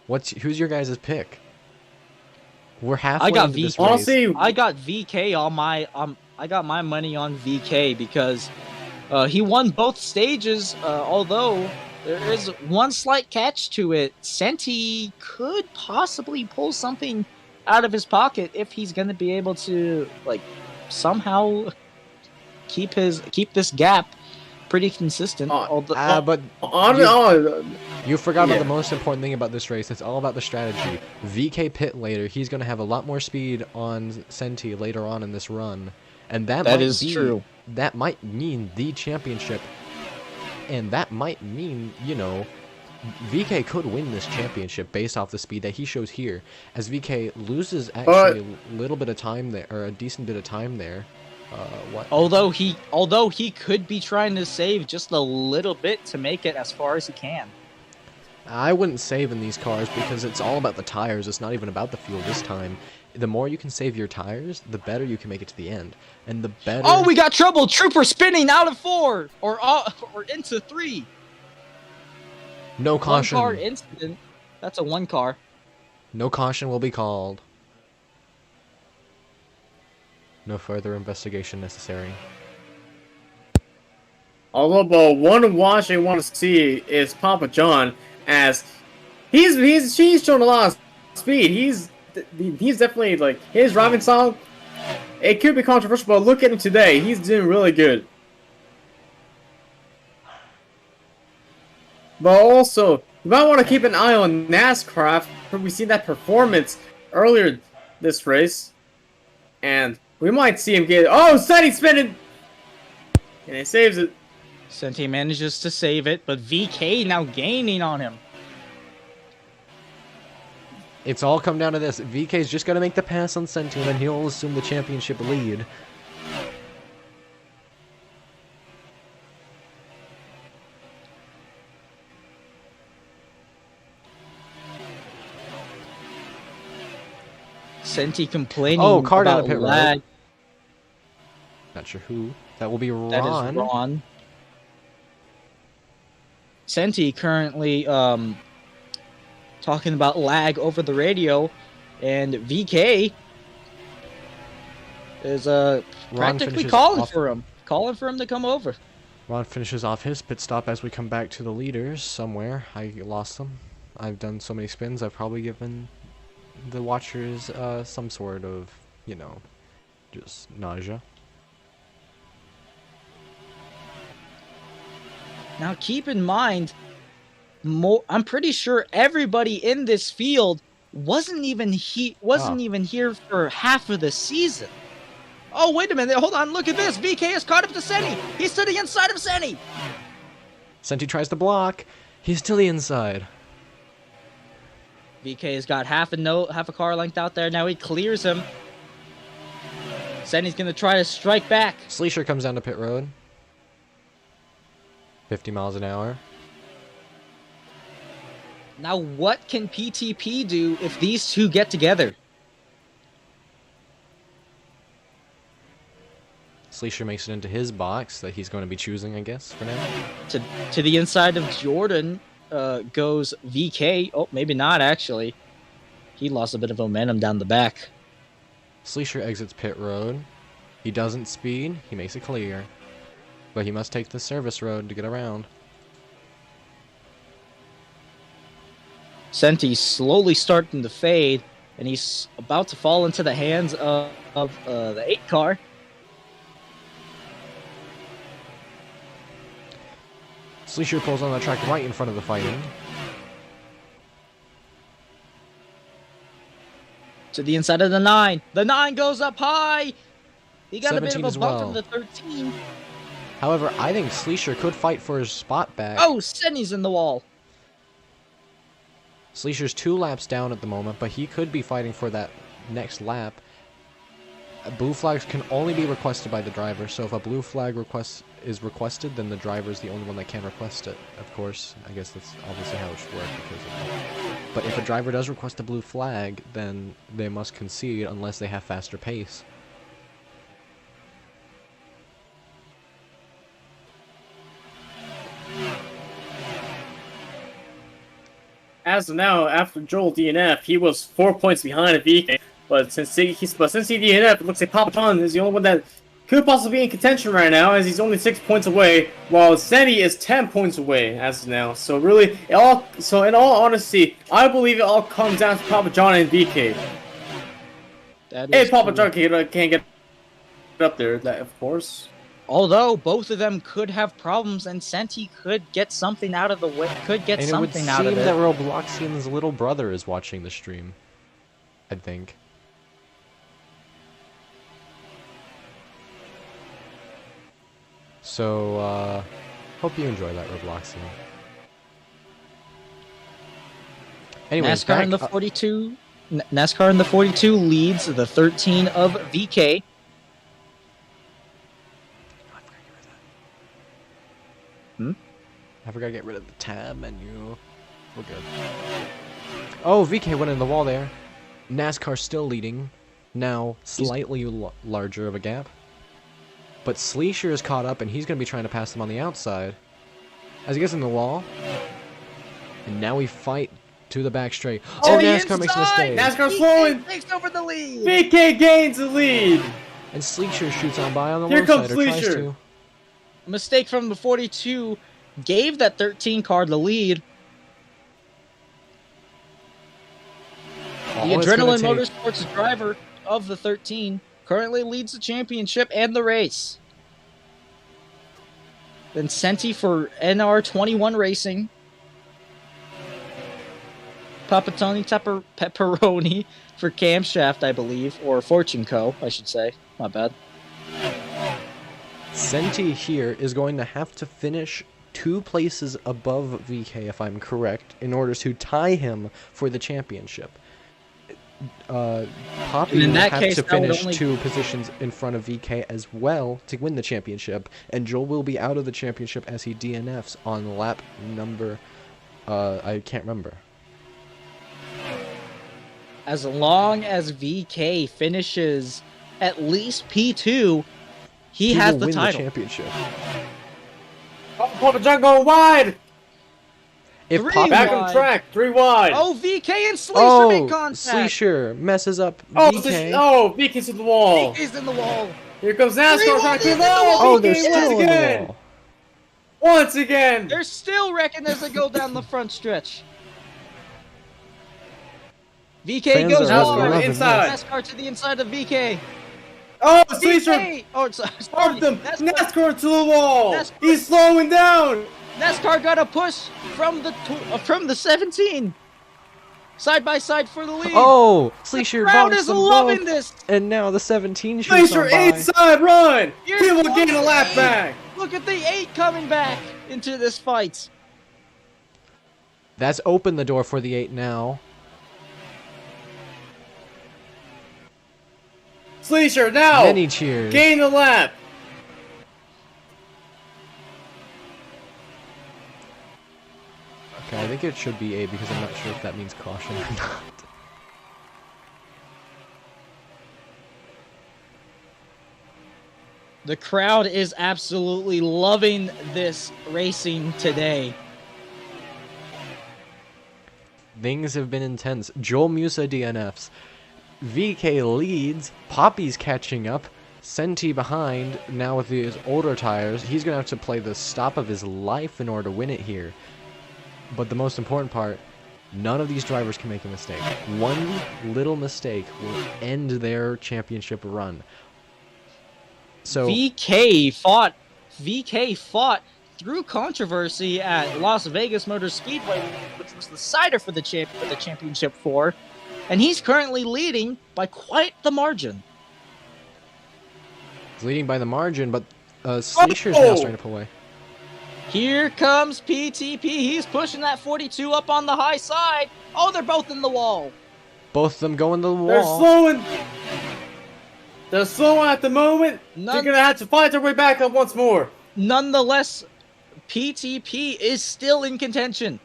who's your guys' pick? We're halfway into this race. Honestly, I got VK on my I got my money on VK because he won both stages. Although there is one slight catch to it, Senti could possibly pull something out of his pocket if he's going to be able to somehow keep this gap pretty consistent. You forgot about the most important thing about this race. It's all about the strategy. VK pit later. He's going to have a lot more speed on Senti later on in this run. And that is true. That might mean the championship. And that might mean, VK could win this championship based off the speed that he shows here. As VK loses actually a little bit of time there, or a decent bit of time there. Although he could be trying to save just a little bit to make it as far as he can. I wouldn't save in these cars because it's all about the tires. It's not even about the fuel this time. The more you can save your tires, the better you can make it to the end. And the better... Oh, we got trouble! Trooper spinning out of 4! Or into 3! No caution. 1 car incident. That's a 1 car. No caution will be called. No further investigation necessary. Although, one watch I want to see is Papa John, as He's shown a lot of speed. He's definitely like his driving style. It could be controversial, but look at him today. He's doing really good. But also, you might want to keep an eye on NASCAR. We've seen that performance earlier this race, and we might see him get. Oh, Sonny spinning, and he saves it. Senti manages to save it, but VK now gaining on him. It's all come down to this. VK's just got to make the pass on Senti, and then he'll assume the championship lead. Senti complaining car down about the pit lag. road. Not sure who. That will be Ron. That is Ron. Senti currently talking about lag over the radio, and VK is practically calling for him to come over. Ron finishes off his pit stop as we come back to the leaders somewhere. I lost them. I've done so many spins, I've probably given the watchers some sort of, you know, just nausea. Now keep in mind, I'm pretty sure everybody in this field wasn't even here for half of the season. Oh, wait a minute, hold on, look at this. VK has caught up to Seni. He's to the inside of Seni. Senti tries to block. He's to the inside. VK has got half a car length out there. Now he clears him. Seni's gonna try to strike back. Sleesher comes down to pit road. 50 miles an hour. Now what can PTP do if these two get together? Sleesher makes it into his box that he's going to be choosing, I guess, for now. To the inside of Jordan goes VK. Oh, maybe not, actually. He lost a bit of momentum down the back. Sleesher exits pit road. He doesn't speed. He makes it clear. But he must take the service road to get around. Senti slowly starting to fade, and he's about to fall into the hands of the 8 car. Sleesher pulls on the track right in front of the fighting. To the inside of the 9. The 9 goes up high. He got a bit of a bump well from the 13. However, I think Sleesher could fight for his spot back. Oh, Seni's in the wall. Sleesher's 2 laps down at the moment, but he could be fighting for that next lap. Blue flags can only be requested by the driver, so if a blue flag is requested, then the driver is the only one that can request it. Of course, I guess that's obviously how it should work. But if a driver does request a blue flag, then they must concede unless they have faster pace. As of now, after Joel DNF, he was 4 points behind VK. But since he DNF, it looks like Papa John is the only one that could possibly be in contention right now, as he's only 6 points away, while Seni is 10 points away as of now. So really, in all honesty, I believe it all comes down to Papa John and VK. If Papa John can't get up there, that of course. Although both of them could have problems, and Senti could get something out of the way. Could get something out of it. And it would seem that Robloxian's little brother is watching the stream. I think. So, hope you enjoy that, Robloxian. Anyway, NASCAR in the 42. NASCAR in the 42 leads the 13 of VK. I forgot to get rid of the tab menu. We're good. Oh, VK went in the wall there. NASCAR still leading. Now, slightly larger of a gap. But Sleesher is caught up, and he's going to be trying to pass them on the outside. As he gets in the wall. And now we fight to the back straight. Oh, NASCAR makes a mistake. NASCAR slowing. Takes over the lead. VK gains the lead. And Sleesher shoots on by on the Here low comes side, or tries Sleesher. to. A mistake from the 42 gave that 13 car the lead. The Adrenaline Motorsports driver of the 13 currently leads the championship and the race. Then Senti for NR21 Racing. Papatoni Pepperoni for Camshaft, I believe, or Fortune Co., I should say. My bad. Senti here is going to have to finish 2 places above VK, if I'm correct, in order to tie him for the championship. Poppy will have to finish 2 positions in front of VK as well to win the championship, and Joel will be out of the championship as he DNFs on lap number... I can't remember. As long as VK finishes at least P2, he has the title. The championship. Oh, Papa John going wide! If Poppy back on track, 3 wide. Oh, VK and Sleesher make contact. Sleesher messes up VK. VK's in the wall. VK's in the wall. Here comes NASCAR trying to they're still in the wall. Once again. They're still wrecking as they go down the front stretch. VK goes wide. Inside. NASCAR to the inside of VK. Oh, Sleesher! Oh, sorry. NASCAR to the wall! He's slowing down! NASCAR got a push from the 17. Side by side for the lead. Oh, Sleesher crowd is loving this. And now the 17 shoots Sleesher inside run! He will gain a lap back! Look at the 8 coming back into this fight. That's opened the door for the 8 now. Sleesher now! Many cheers. Gain the lap! Okay, I think it should be A because I'm not sure if that means caution or not. The crowd is absolutely loving this racing today. Things have been intense. Joel Musa DNFs. VK leads. Poppy's catching up. Senti behind. Now with his older tires, he's going to have to play the stop of his life in order to win it here. But the most important part, none of these drivers can make a mistake. One little mistake will end their championship run. So VK fought through controversy at Las Vegas Motor Speedway, which was the decider for the championship 4, and he's currently leading by quite the margin. He's leading by the margin, but Sleesher's now starting to pull away. Here comes PTP. He's pushing that 42 up on the high side. Oh, they're both in the wall. Both of them go in the wall. They're slowing. They're slowing at the moment. They're going to have to fight their way back up once more. Nonetheless, PTP is still in contention.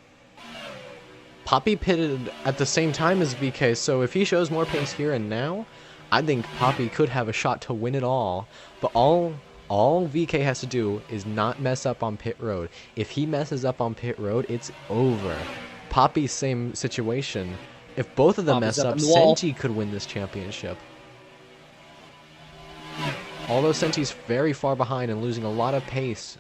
Poppy pitted at the same time as VK, so if he shows more pace here and now, I think Poppy could have a shot to win it all. But all VK has to do is not mess up on pit road. If he messes up on pit road, it's over. Poppy, same situation. If both of them mess up, Senti could win this championship. Although Senti's very far behind and losing a lot of pace,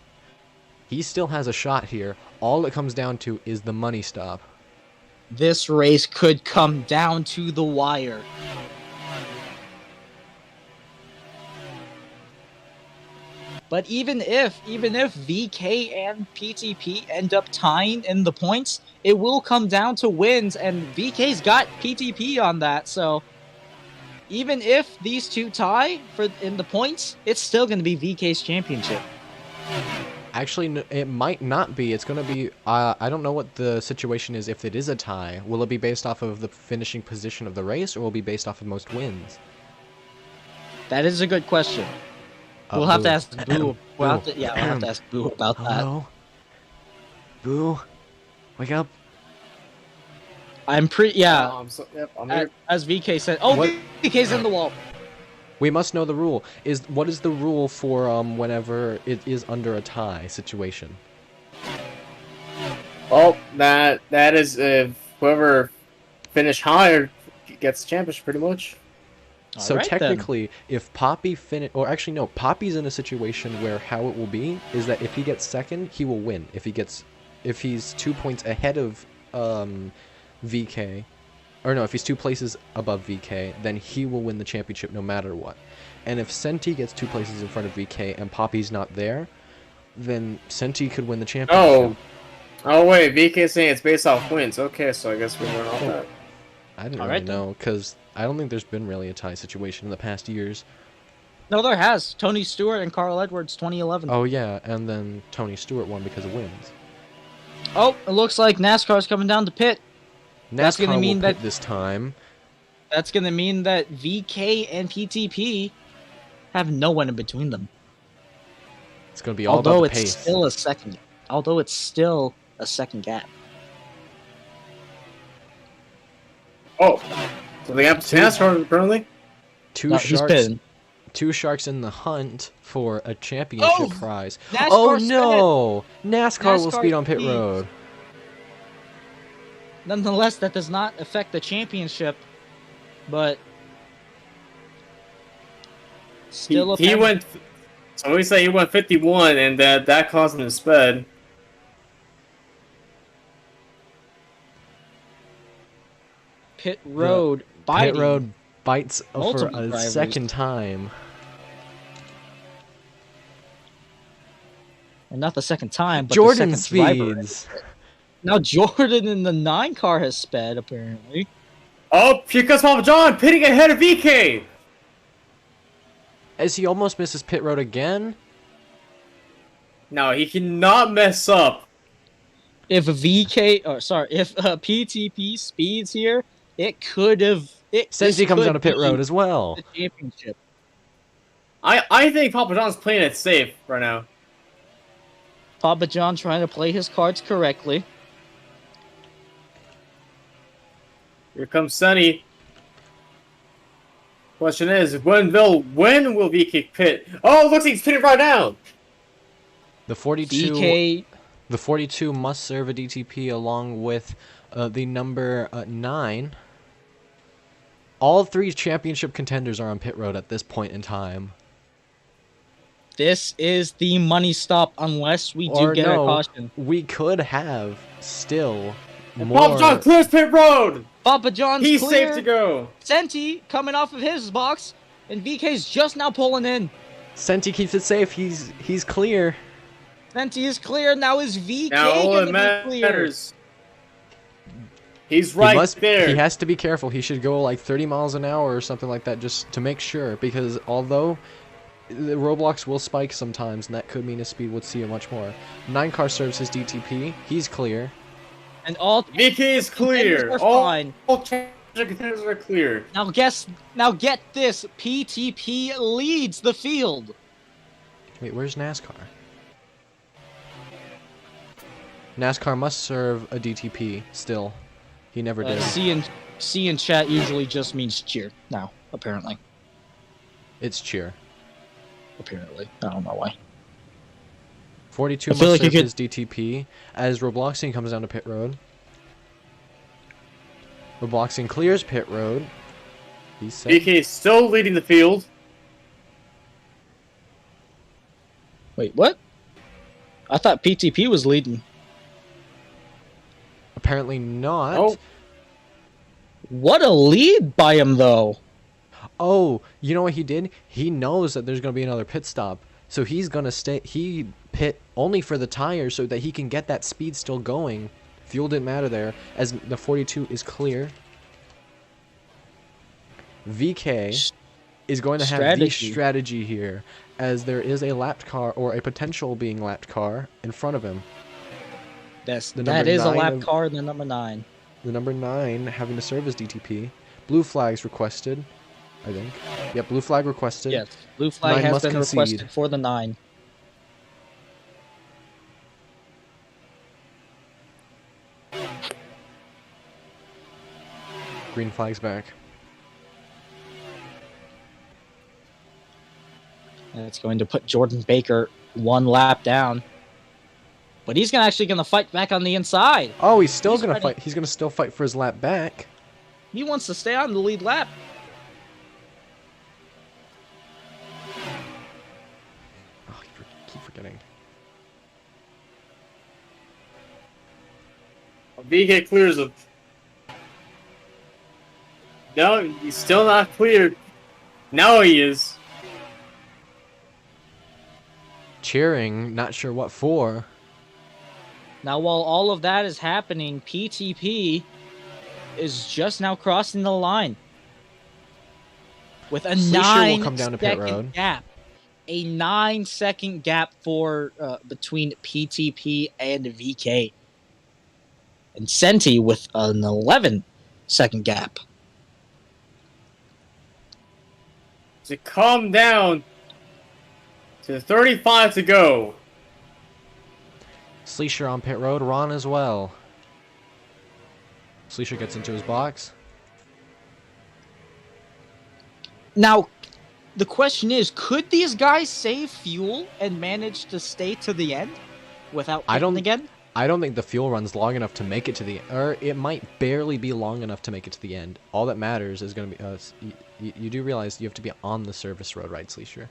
he still has a shot here. All it comes down to is the money stop. This race could come down to the wire. But even if VK and PTP end up tying in the points, it will come down to wins, and VK's got PTP on that, so even if these two tie in the points, it's still going to be VK's championship. Actually, it might not be. It's going to be... I don't know what the situation is if it is a tie. Will it be based off of the finishing position of the race, or will it be based off of most wins? That is a good question. We'll have to ask Boo. We'll have to ask Boo about that. Hello? Boo? Wake up. I'm pretty... Yeah. I'm here. As VK said... Oh, what? VK's in the wall. We must know the rule. What is the rule for whenever it is under a tie situation? Oh, that is if whoever finished higher gets the championship, pretty much. So technically, if Poppy Poppy's in a situation where how it will be is that if he gets second, he will win. If he's 2 points ahead of VK, or no, if he's 2 places above VK, then he will win the championship no matter what. And if Senti gets 2 places in front of VK and Poppy's not there, then Senti could win the championship. Oh wait, VK saying it's based off wins. Okay, so I guess we're going off that. I didn't really know, because I don't think there's been really a tie situation in the past years. No, there has. Tony Stewart and Carl Edwards, 2011. Oh yeah, and then Tony Stewart won because of wins. Oh, it looks like NASCAR's coming down to pit. That's NASCAR gonna mean will pit that this time. That's gonna mean that VK and PTP have no one in between them. It's gonna be all about the pace. Although it's still a second gap. Oh, so they have NASCAR currently? Two sharks in the hunt for a championship prize. NASCAR Oh no! NASCAR will speed on pit road. Nonetheless, that does not affect the championship, but still he went. So we say he went 51, and that caused him to sped. Pit road biting. Pit road bites for Multiple a drivers. second time. And not the second time, but Jordan the second speeds. driver. Now Jordan in the 9 car has sped, apparently. Oh, here comes Papa John, pitting ahead of VK! As he almost misses pit road again. No, he cannot mess up. If PTP speeds here, it could have. Since he comes out of pit road as well. The championship. I think Papa John's playing it safe right now. Papa John trying to play his cards correctly. Here comes Sunny. Question is, when will VK pit? Oh, looks like he's pitting right now. The 42. VK. The 42 must serve a DTP along with the number 9. All 3 championship contenders are on pit road at this point in time. This is the money stop unless we do get a caution. We could have still more. Papa John clears pit road. Papa John's He's clear. safe to go. Senti coming off of his box, and VK's just now pulling in. Senti keeps it safe. He's clear. Senti is clear. Now is VK Now all going that to be clear? matters. He's right there. He has to be careful. He should go like 30 miles an hour or something like that just to make sure, because although the ROBLOX will spike sometimes, and that could mean his speed would see much more. 9 car serves his DTP. He's clear. And all VK is clear. are All fine. contenders are clear. Now get this. PTP leads the field. Wait, where's NASCAR? NASCAR must serve a DTP still. He never did. C in chat usually just means cheer now, apparently. It's cheer. Apparently. I don't know why. 42 must serve his DTP as ROBLOXian comes down to pit road. ROBLOXian clears pit road. He's safe. VK is still leading the field. Wait, what? I thought PTP was leading. Apparently not. Oh. What a lead by him, though. Oh, you know what he did? He knows that there's going to be another pit stop. So he's going to stay. He pit only for the tires so that he can get that speed still going. Fuel didn't matter there, as the 42 is clear. VK is going to have the strategy here, as there is a lapped car, or a potential being lapped car, in front of him. That is a lap car, the number 9. The number 9 having to serve as DTP. Blue flags requested, I think. Yep, blue flag requested. Yes, blue flag has been requested for the 9. Green flag's back. And it's going to put Jordan Baker 1 lap down. But he's actually going to fight back on the inside. Oh, he's still going to fight. He's going to still fight for his lap back. He wants to stay on the lead lap. Oh, I keep forgetting. VK clears him. No, he's still not cleared. Now he is. Cheering, not sure what for. Now, while all of that is happening, PTP is just now crossing the line with a Sleesher will come down to pit 9-second road. gap. A 9-second gap for between PTP and VK. And Senti with an 11-second gap. To calm down to 35 to go. Sleesher on pit road, Ron as well. Sleesher gets into his box. Now, the question is, could these guys save fuel and manage to stay to the end without pitting again? I don't think the fuel run's long enough to make it to the end, or it might barely be long enough to make it to the end. All that matters is going to be you do realize you have to be on the service road, right, Sleesher?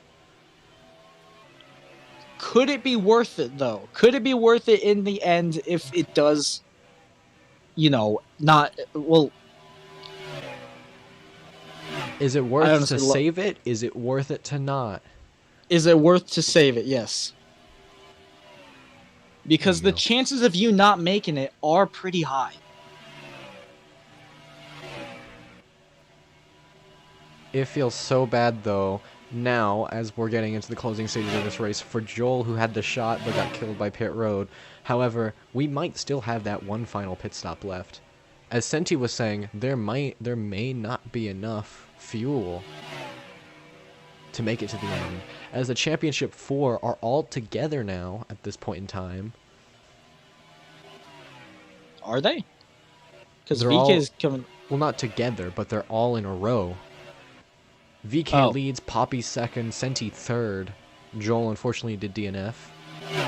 Could it be worth it, though? Could it be worth it in the end if it does, not... Well... Is it worth to save it? Is it worth it to not? Is it worth to save it? Yes. Because the chances of you not making it are pretty high. It feels so bad, though, now, as we're getting into the closing stages of this race, for Joel, who had the shot but got killed by pit road. However, we might still have that one final pit stop left. As Senti was saying, there may not be enough fuel to make it to the end, as the Championship 4 are all together now at this point in time. Are they? Because They're VK is coming... Well, not together, but they're all in a row. VK leads, Poppy second, Senti third. Joel unfortunately did DNF.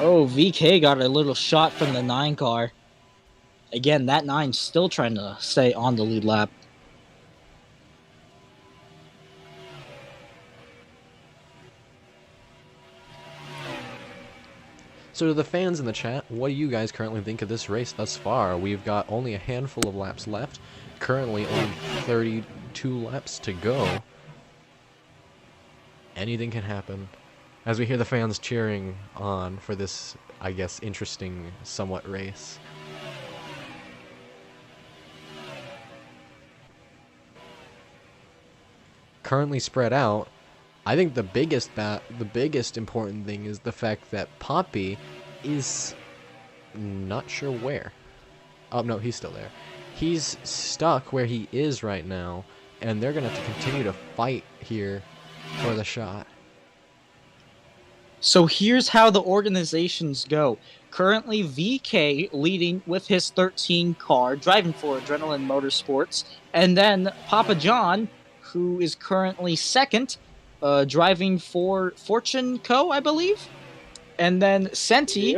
Oh, VK got a little shot from the 9 car. Again, that 9's still trying to stay on the lead lap. So to the fans in the chat, what do you guys currently think of this race thus far? We've got only a handful of laps left. Currently only 32 laps to go. Anything can happen. As we hear the fans cheering on for this, I guess, interesting, somewhat race. Currently spread out. I think the biggest important thing is the fact that Poppy is not sure where. Oh, no, he's still there. He's stuck where he is right now, and they're going to have to continue to fight here for the shot. So here's how the organizations go. Currently, VK leading with his 13 car, driving for Adrenaline Motorsports, and then Papa John, who is currently second, driving for Fortune Co., I believe. And then Senti,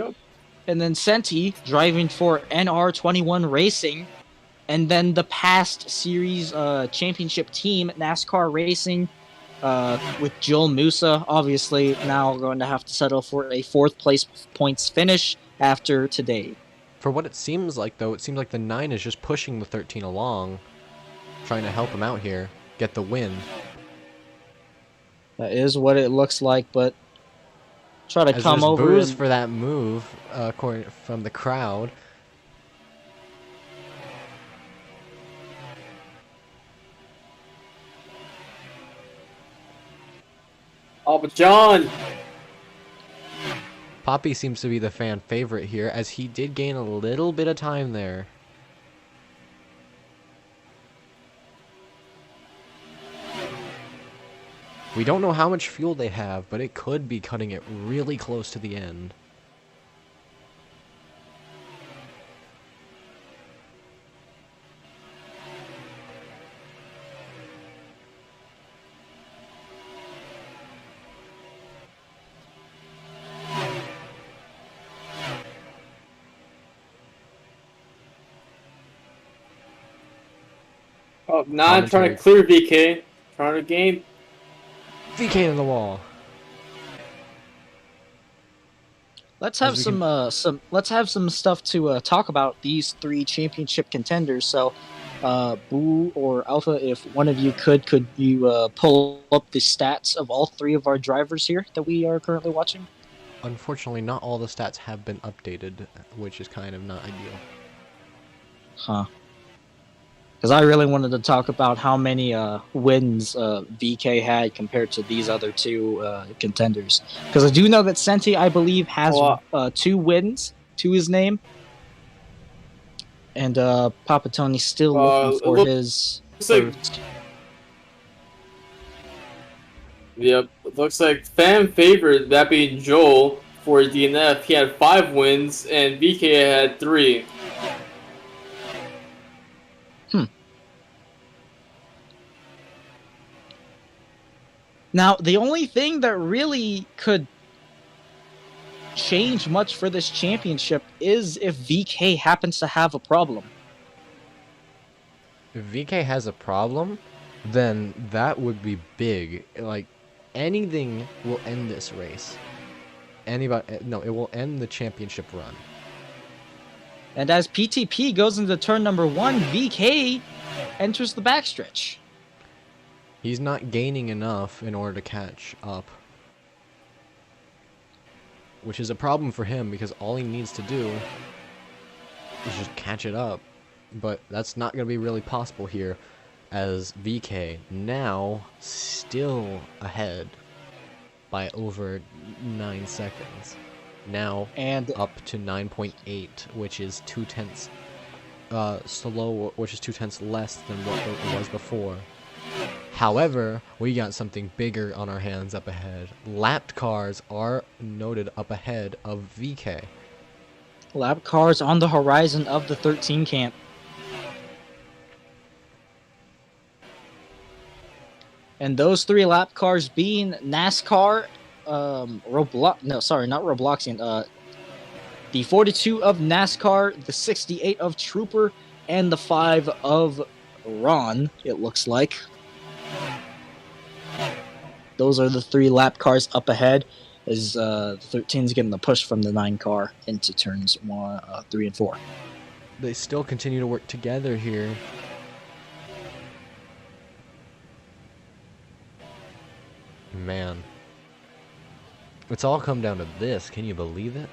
driving for NR21 Racing. And then the past series championship team, NASCAR Racing, with Joel Musa, obviously now going to have to settle for a 4th place points finish after today. For what it seems like, though, it seems like the 9 is just pushing the 13 along, trying to help him out here, get the win. That is what it looks like, but try to come over. Booze for that move, according from the crowd. Oh, but John! Poppy seems to be the fan favorite here, as he did gain a little bit of time there. We don't know how much fuel they have, but it could be cutting it really close to the end. Oh, now I'm trying to clear VK. Trying to gain. VK in the wall. Let's have some stuff to talk about these 3 championship contenders. So, Boo or Alpha, if one of you could you pull up the stats of all three of our drivers here that we are currently watching? Unfortunately, not all the stats have been updated, which is kind of not ideal. Huh. Because I really wanted to talk about how many wins VK had compared to these other two contenders. Because I do know that Senti, I believe, has 2 wins to his name. And Papa Tony's still looking for his first. Yep, it looks like fan favorite, that being Joel, for DNF. He had 5 wins, and VK had 3. Now, the only thing that really could change much for this championship is if VK happens to have a problem. If VK has a problem, then that would be big. Like, anything will end this race. No, it will end the championship run. And as PTP goes into turn number 1, VK enters the backstretch. He's not gaining enough in order to catch up. Which is a problem for him, because all he needs to do is just catch it up. But that's not going to be really possible here, as VK now still ahead by over 9 seconds. Now and up to 9.8, which is 2/10 slow, which is 2/10 less than what it was before. However, we got something bigger on our hands up ahead. Lapped cars are noted up ahead of VK. Lap cars on the horizon of the 13 camp. And those 3 lap cars being NASCAR, Roblox. No, sorry, not Robloxian. The 42 of NASCAR, the 68 of Trooper, and the 5 of Ron. It looks like. Those are the 3 lap cars up ahead, as the 13's getting the push from the 9 car into turns 3 and 4. They still continue to work together here. Man. It's all come down to this. Can you believe it?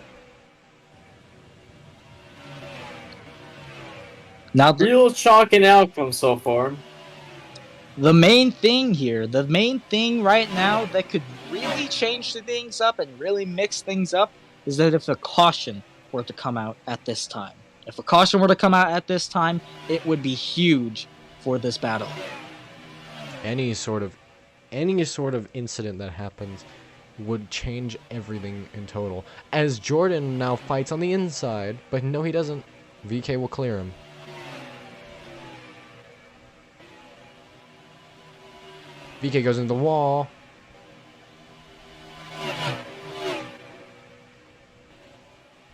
Now, Real shocking outcome so far. the main thing here, the main thing right now that could really change things up and really mix things up is that if a caution were to come out at this time. If a caution were to come out at this time, it would be huge for this battle. Any sort of incident that happens would change everything in total. As Jordan now fights on the inside, but no, he doesn't. VK will clear him. VK goes into the wall.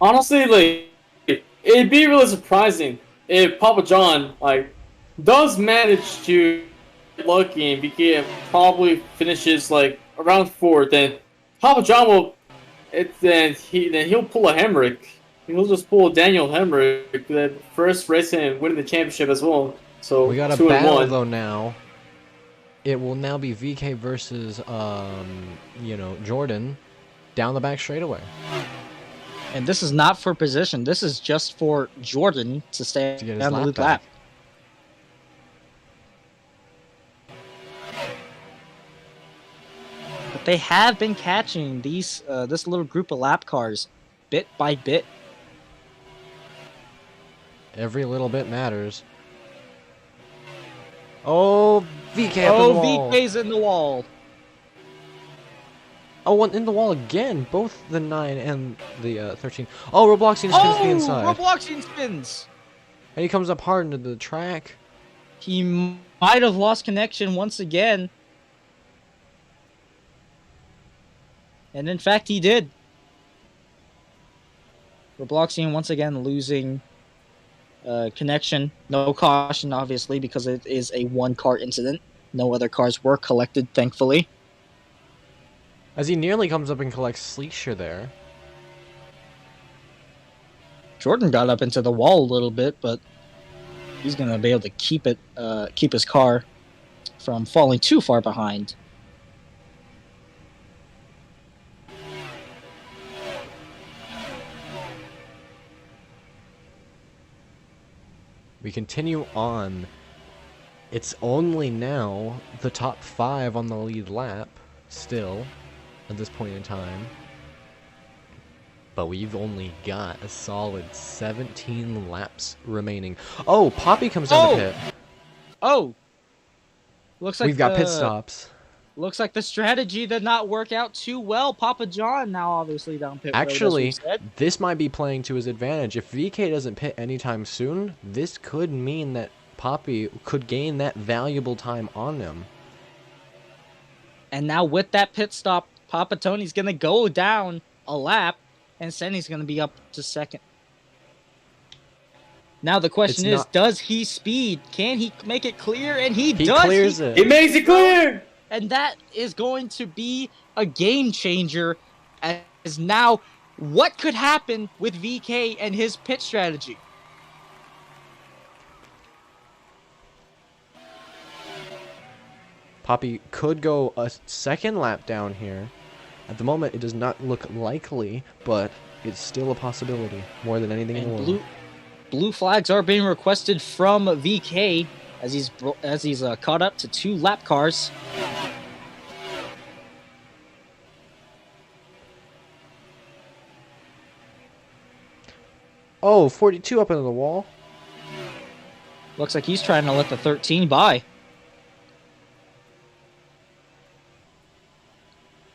Honestly, like, it'd be really surprising if Papa John, like, does manage to get lucky and VK probably finishes, like, around 4th. Then Papa John will, then he'll pull a Hemrick. He'll just pull Daniel Hemrick, the first race and winning the championship as well. So We got a 2 and battle 1. though now. It will now be VK versus, Jordan down the back straightaway. And this is not for position. This is just for Jordan to stay To get his on the lap lead back. lap. But they have been catching these this little group of lap cars bit by bit. Every little bit matters. Oh, VK up in the wall. VK's in the wall. Oh, one in the wall again. Both the 9 and the 13. Oh, Robloxian spins to the inside. Robloxian spins. And he comes up hard into the track. He might have lost connection once again. And in fact, he did. Robloxian once again losing connection. No caution, obviously, because it is a 1-car incident. No other cars were collected, thankfully. As he nearly comes up and collects Sleesha there. Jordan got up into the wall a little bit, but He's gonna be able to keep his car from falling too far behind. We continue on. It's only now the top 5 on the lead lap, still, at this point in time. But we've only got a solid 17 laps remaining. Oh, Poppy comes down the pit. Oh! Looks like We've got pit stops. Looks like the strategy did not work out too well. Papa John now obviously down pit road, Actually, as we said. this might be playing to his advantage. If VK doesn't pit anytime soon, this could mean that Poppy could gain that valuable time on him. And now with that pit stop, Papa Tony's going to go down a lap, and Senny's going to be up to second. Now the question is, does he speed? Can he make it clear? And he does. He clears it. He makes it clear! And that is going to be a game changer, as now what could happen with VK and his pit strategy? Poppy could go a second lap down here. At the moment, it does not look likely, but it's still a possibility more than anything in the world. Blue flags are being requested from VK as he's caught up to 2 lap cars. Oh, 42 up into the wall. Looks like he's trying to let the 13 by.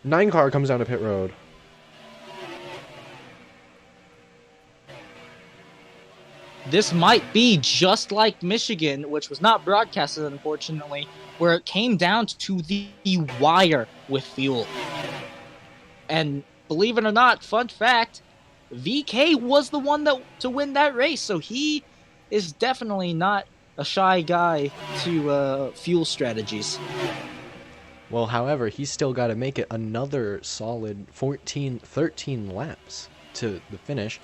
9 car comes down to pit road. This might be just like Michigan, which was not broadcasted, unfortunately, where it came down to the wire with fuel. And believe it or not, fun fact, VK was the one to win that race, so he is definitely not a shy guy to fuel strategies. Well, however, he's still got to make it another solid 13 laps to the finish.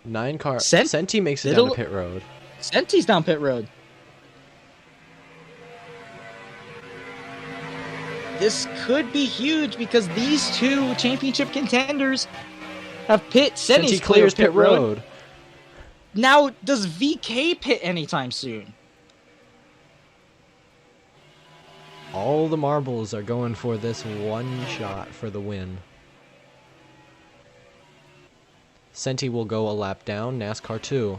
9 car. Senti makes it down to pit road. Senti's down pit road. This could be huge because these 2 championship contenders have pit. Senti clears pit road. Now, does VK pit anytime soon? All the marbles are going for this one shot for the win. Senti will go a lap down, NASCAR 2.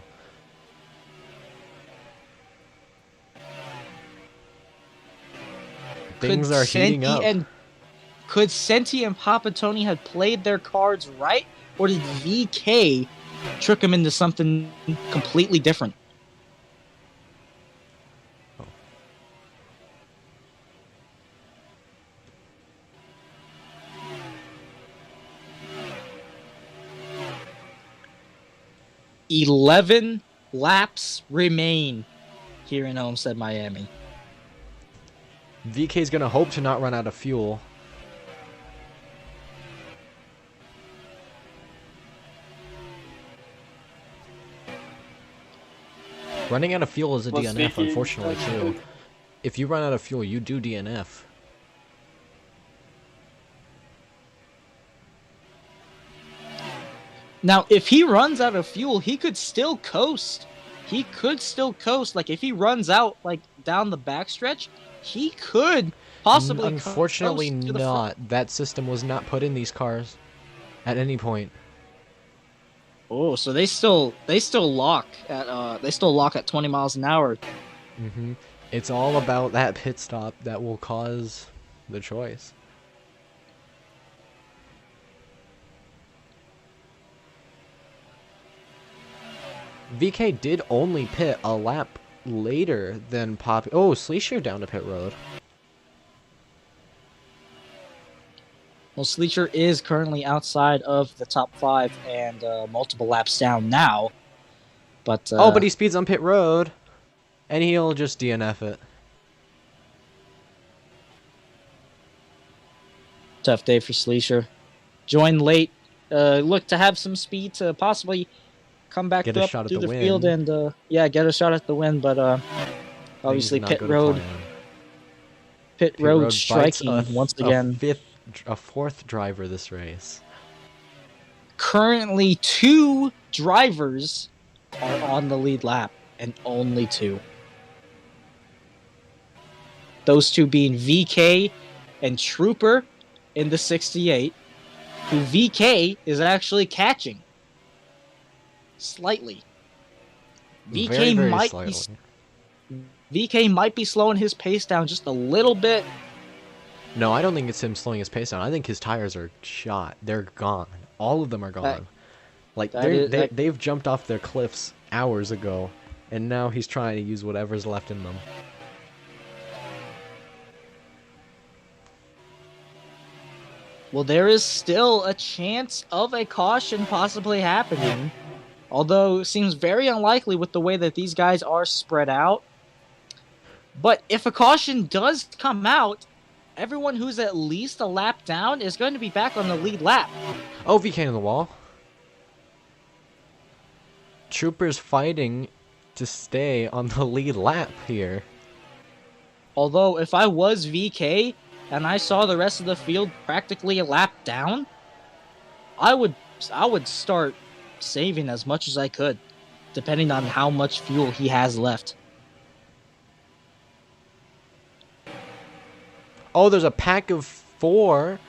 Things are heating up. Could Senti and Papa Tony have played their cards right? Or did VK trick him into something completely different? Oh. "11 laps remain here in Homestead, Miami." VK's gonna hope to not run out of fuel. Running out of fuel is a DNF, unfortunately, too. If you run out of fuel, you do DNF. Now, if he runs out of fuel, he could still coast. He could still coast. Like, if he runs out, like, down the backstretch, he could possibly Unfortunately coast to the not. front. That system was not put in these cars at any point. Oh, so they still lock at 20 miles an hour. Mm-hmm. It's all about that pit stop that will cause the choice. VK did only pit a lap later than Poppy. Oh, Sleesher down to pit road. Well, Sleecher is currently outside of the top 5 and multiple laps down now. But but he speeds on pit road, and he'll just DNF it. Tough day for Sleesher. Joined late. Look to have some speed to possibly come back Get a up shot at through the the field win. and yeah, get a shot at the win. But obviously Things not pit go to road plan. Pit Pit road Road bites striking once again. a fourth driver this race. Currently, 2 drivers are on the lead lap, and only 2. Those 2 being VK and Trooper in the 68, who VK is actually catching slightly. Very, very slightly. VK might be slowing his pace down just a little bit. No, I don't think it's him slowing his pace down. I think his tires are shot. They're gone. All of them are gone. They've jumped off their cliffs hours ago, and now he's trying to use whatever's left in them. Well, there is still a chance of a caution possibly happening, although it seems very unlikely with the way that these guys are spread out. But if a caution does come out, everyone who's at least a lap down is going to be back on the lead lap. Oh, VK in the wall. Trooper's fighting to stay on the lead lap here. Although, if I was VK and I saw the rest of the field practically a lap down, I would start saving as much as I could, depending on how much fuel he has left. Oh, there's a pack of 4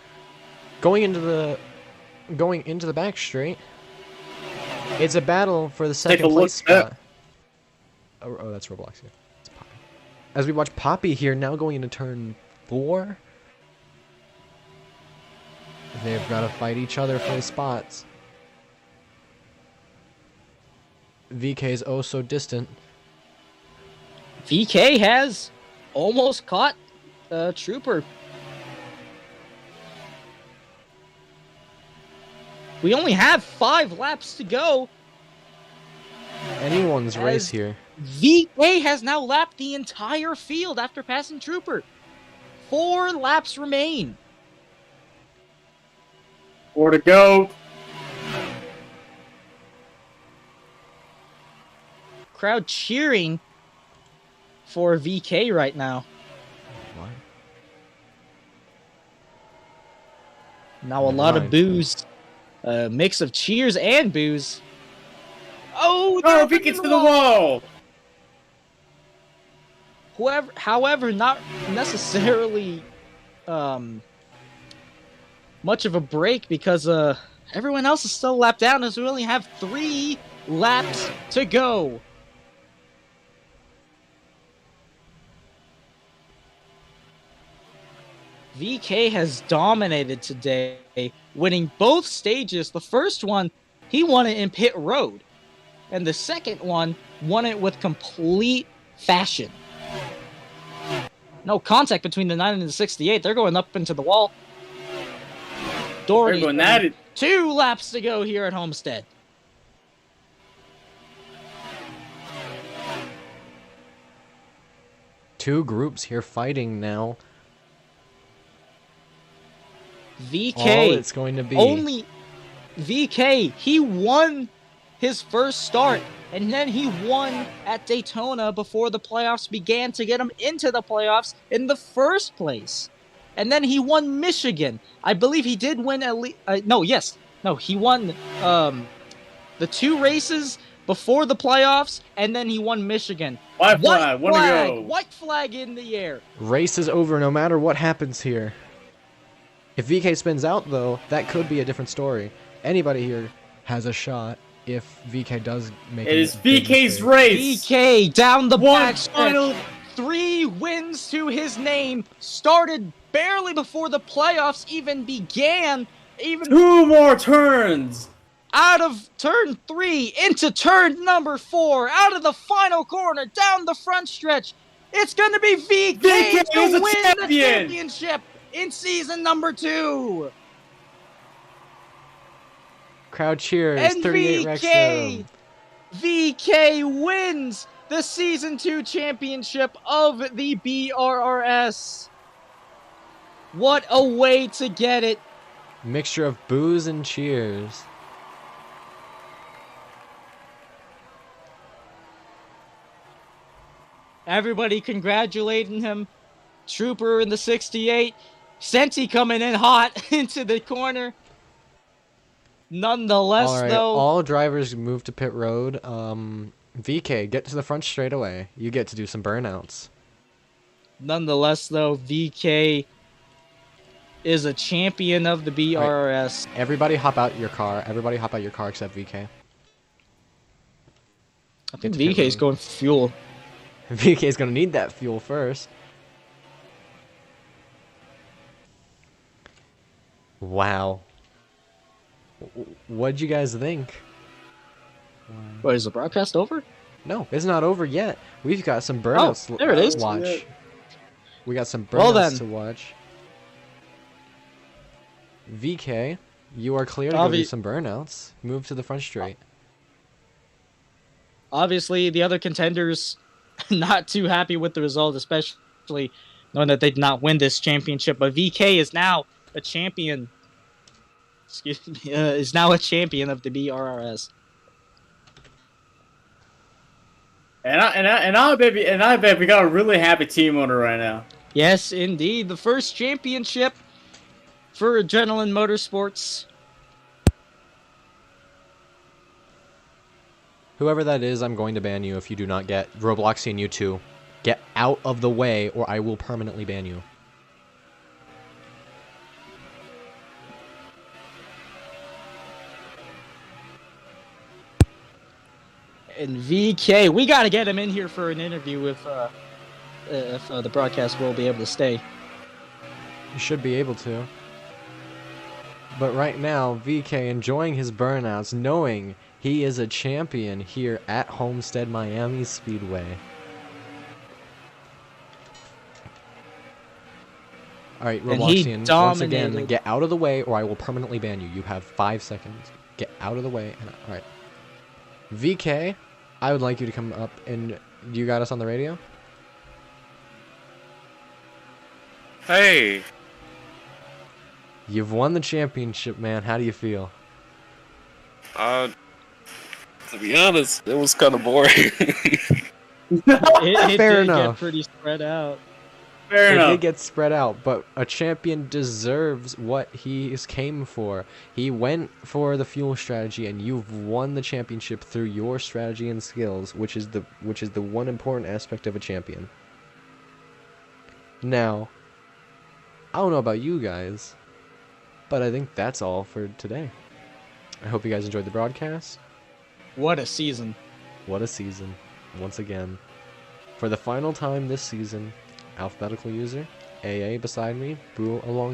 going into the back straight. It's a battle for the second place spot. Oh, that's ROBLOX here. It's Poppy. As we watch Poppy here now going into turn 4. They've got to fight each other for the spots. VK's oh so distant. VK has almost caught Trooper. We only have 5 laps to go. Anyone's race here. VK has now lapped the entire field after passing Trooper. 4 laps remain. 4 to go. Crowd cheering for VK right now. What? Now a lot of boos. A mix of cheers and boos. Oh, if he gets to the wall. However, not necessarily much of a break because everyone else is still lapped down as we only have 3 laps to go. VK has dominated today, winning both stages. The first one, he won it in pit road. And the second one, won it with complete fashion. No contact between the 9 and the 68. They're going up into the wall. Doherty, 2 laps to go here at Homestead. Two groups here fighting now. VK, all it's going to be. Only VK, he won his first start, and then he won at Daytona before the playoffs began to get him into the playoffs in the first place. And then he won Michigan. I believe he did win at least... he won the 2 races before the playoffs, and then he won Michigan. White flag in the air. Race is over no matter what happens here. If VK spins out, though, that could be a different story. Anybody here has a shot if VK does make it. It is VK's race. VK down the back final. 3 wins to his name. Started barely before the playoffs even began. 2 more turns. Out of turn 3 into turn number 4. Out of the final corner down the front stretch. It's going to be VK to win the championship in season number 2. Crowd cheers. And 38 Rexdome. VK wins the season 2 championship of the BRRS. What a way to get it. Mixture of boos and cheers. Everybody congratulating him. Trooper in the 68. Senti coming in hot into the corner. Nonetheless, All right, though, all drivers move to pit road. VK, get to the front straight away. You get to do some burnouts. VK is a champion of the BRRS. Everybody hop out your car. Everybody hop out your car except VK. I think VK is going for fuel. VK is going to need that fuel first. Wow. What'd you guys think? What, is the broadcast over? No, it's not over yet. We've got some burnouts there it is. to watch. We got some Well burnouts then. to watch. VK, you are clear to go do some burnouts. Move to the front straight. Obviously, the other contenders not too happy with the result, especially knowing that they did not win this championship. But VK is now a champion. Excuse me, is now a champion of the BRRS. And I bet we got a really happy team owner right now. Yes, indeed, the first championship for Adrenaline Motorsports. Whoever that is, I'm going to ban you if you do not get Robloxian. You two, get out of the way, or I will permanently ban you. And VK, we got to get him in here for an interview if the broadcast will be able to stay. You should be able to. But right now, VK enjoying his burnouts, knowing he is a champion here at Homestead Miami Speedway. Alright, Robloxian, once again, get out of the way or I will permanently ban you. You have 5 seconds. Get out of the way. Alright. VK, I would like you to come up and... You got us on the radio? Hey! You've won the championship, man. How do you feel? To be honest, it was kind of boring. It Fair did enough. get pretty spread out. Fair enough. It did get spread out, but a champion deserves what he came for. He went for the fuel strategy, and you've won the championship through your strategy and skills, which is the one important aspect of a champion. Now, I don't know about you guys, but I think that's all for today. I hope you guys enjoyed the broadcast. What a season. What a season, once again. For the final time this season, alphabetical user, AA beside me, Boo along.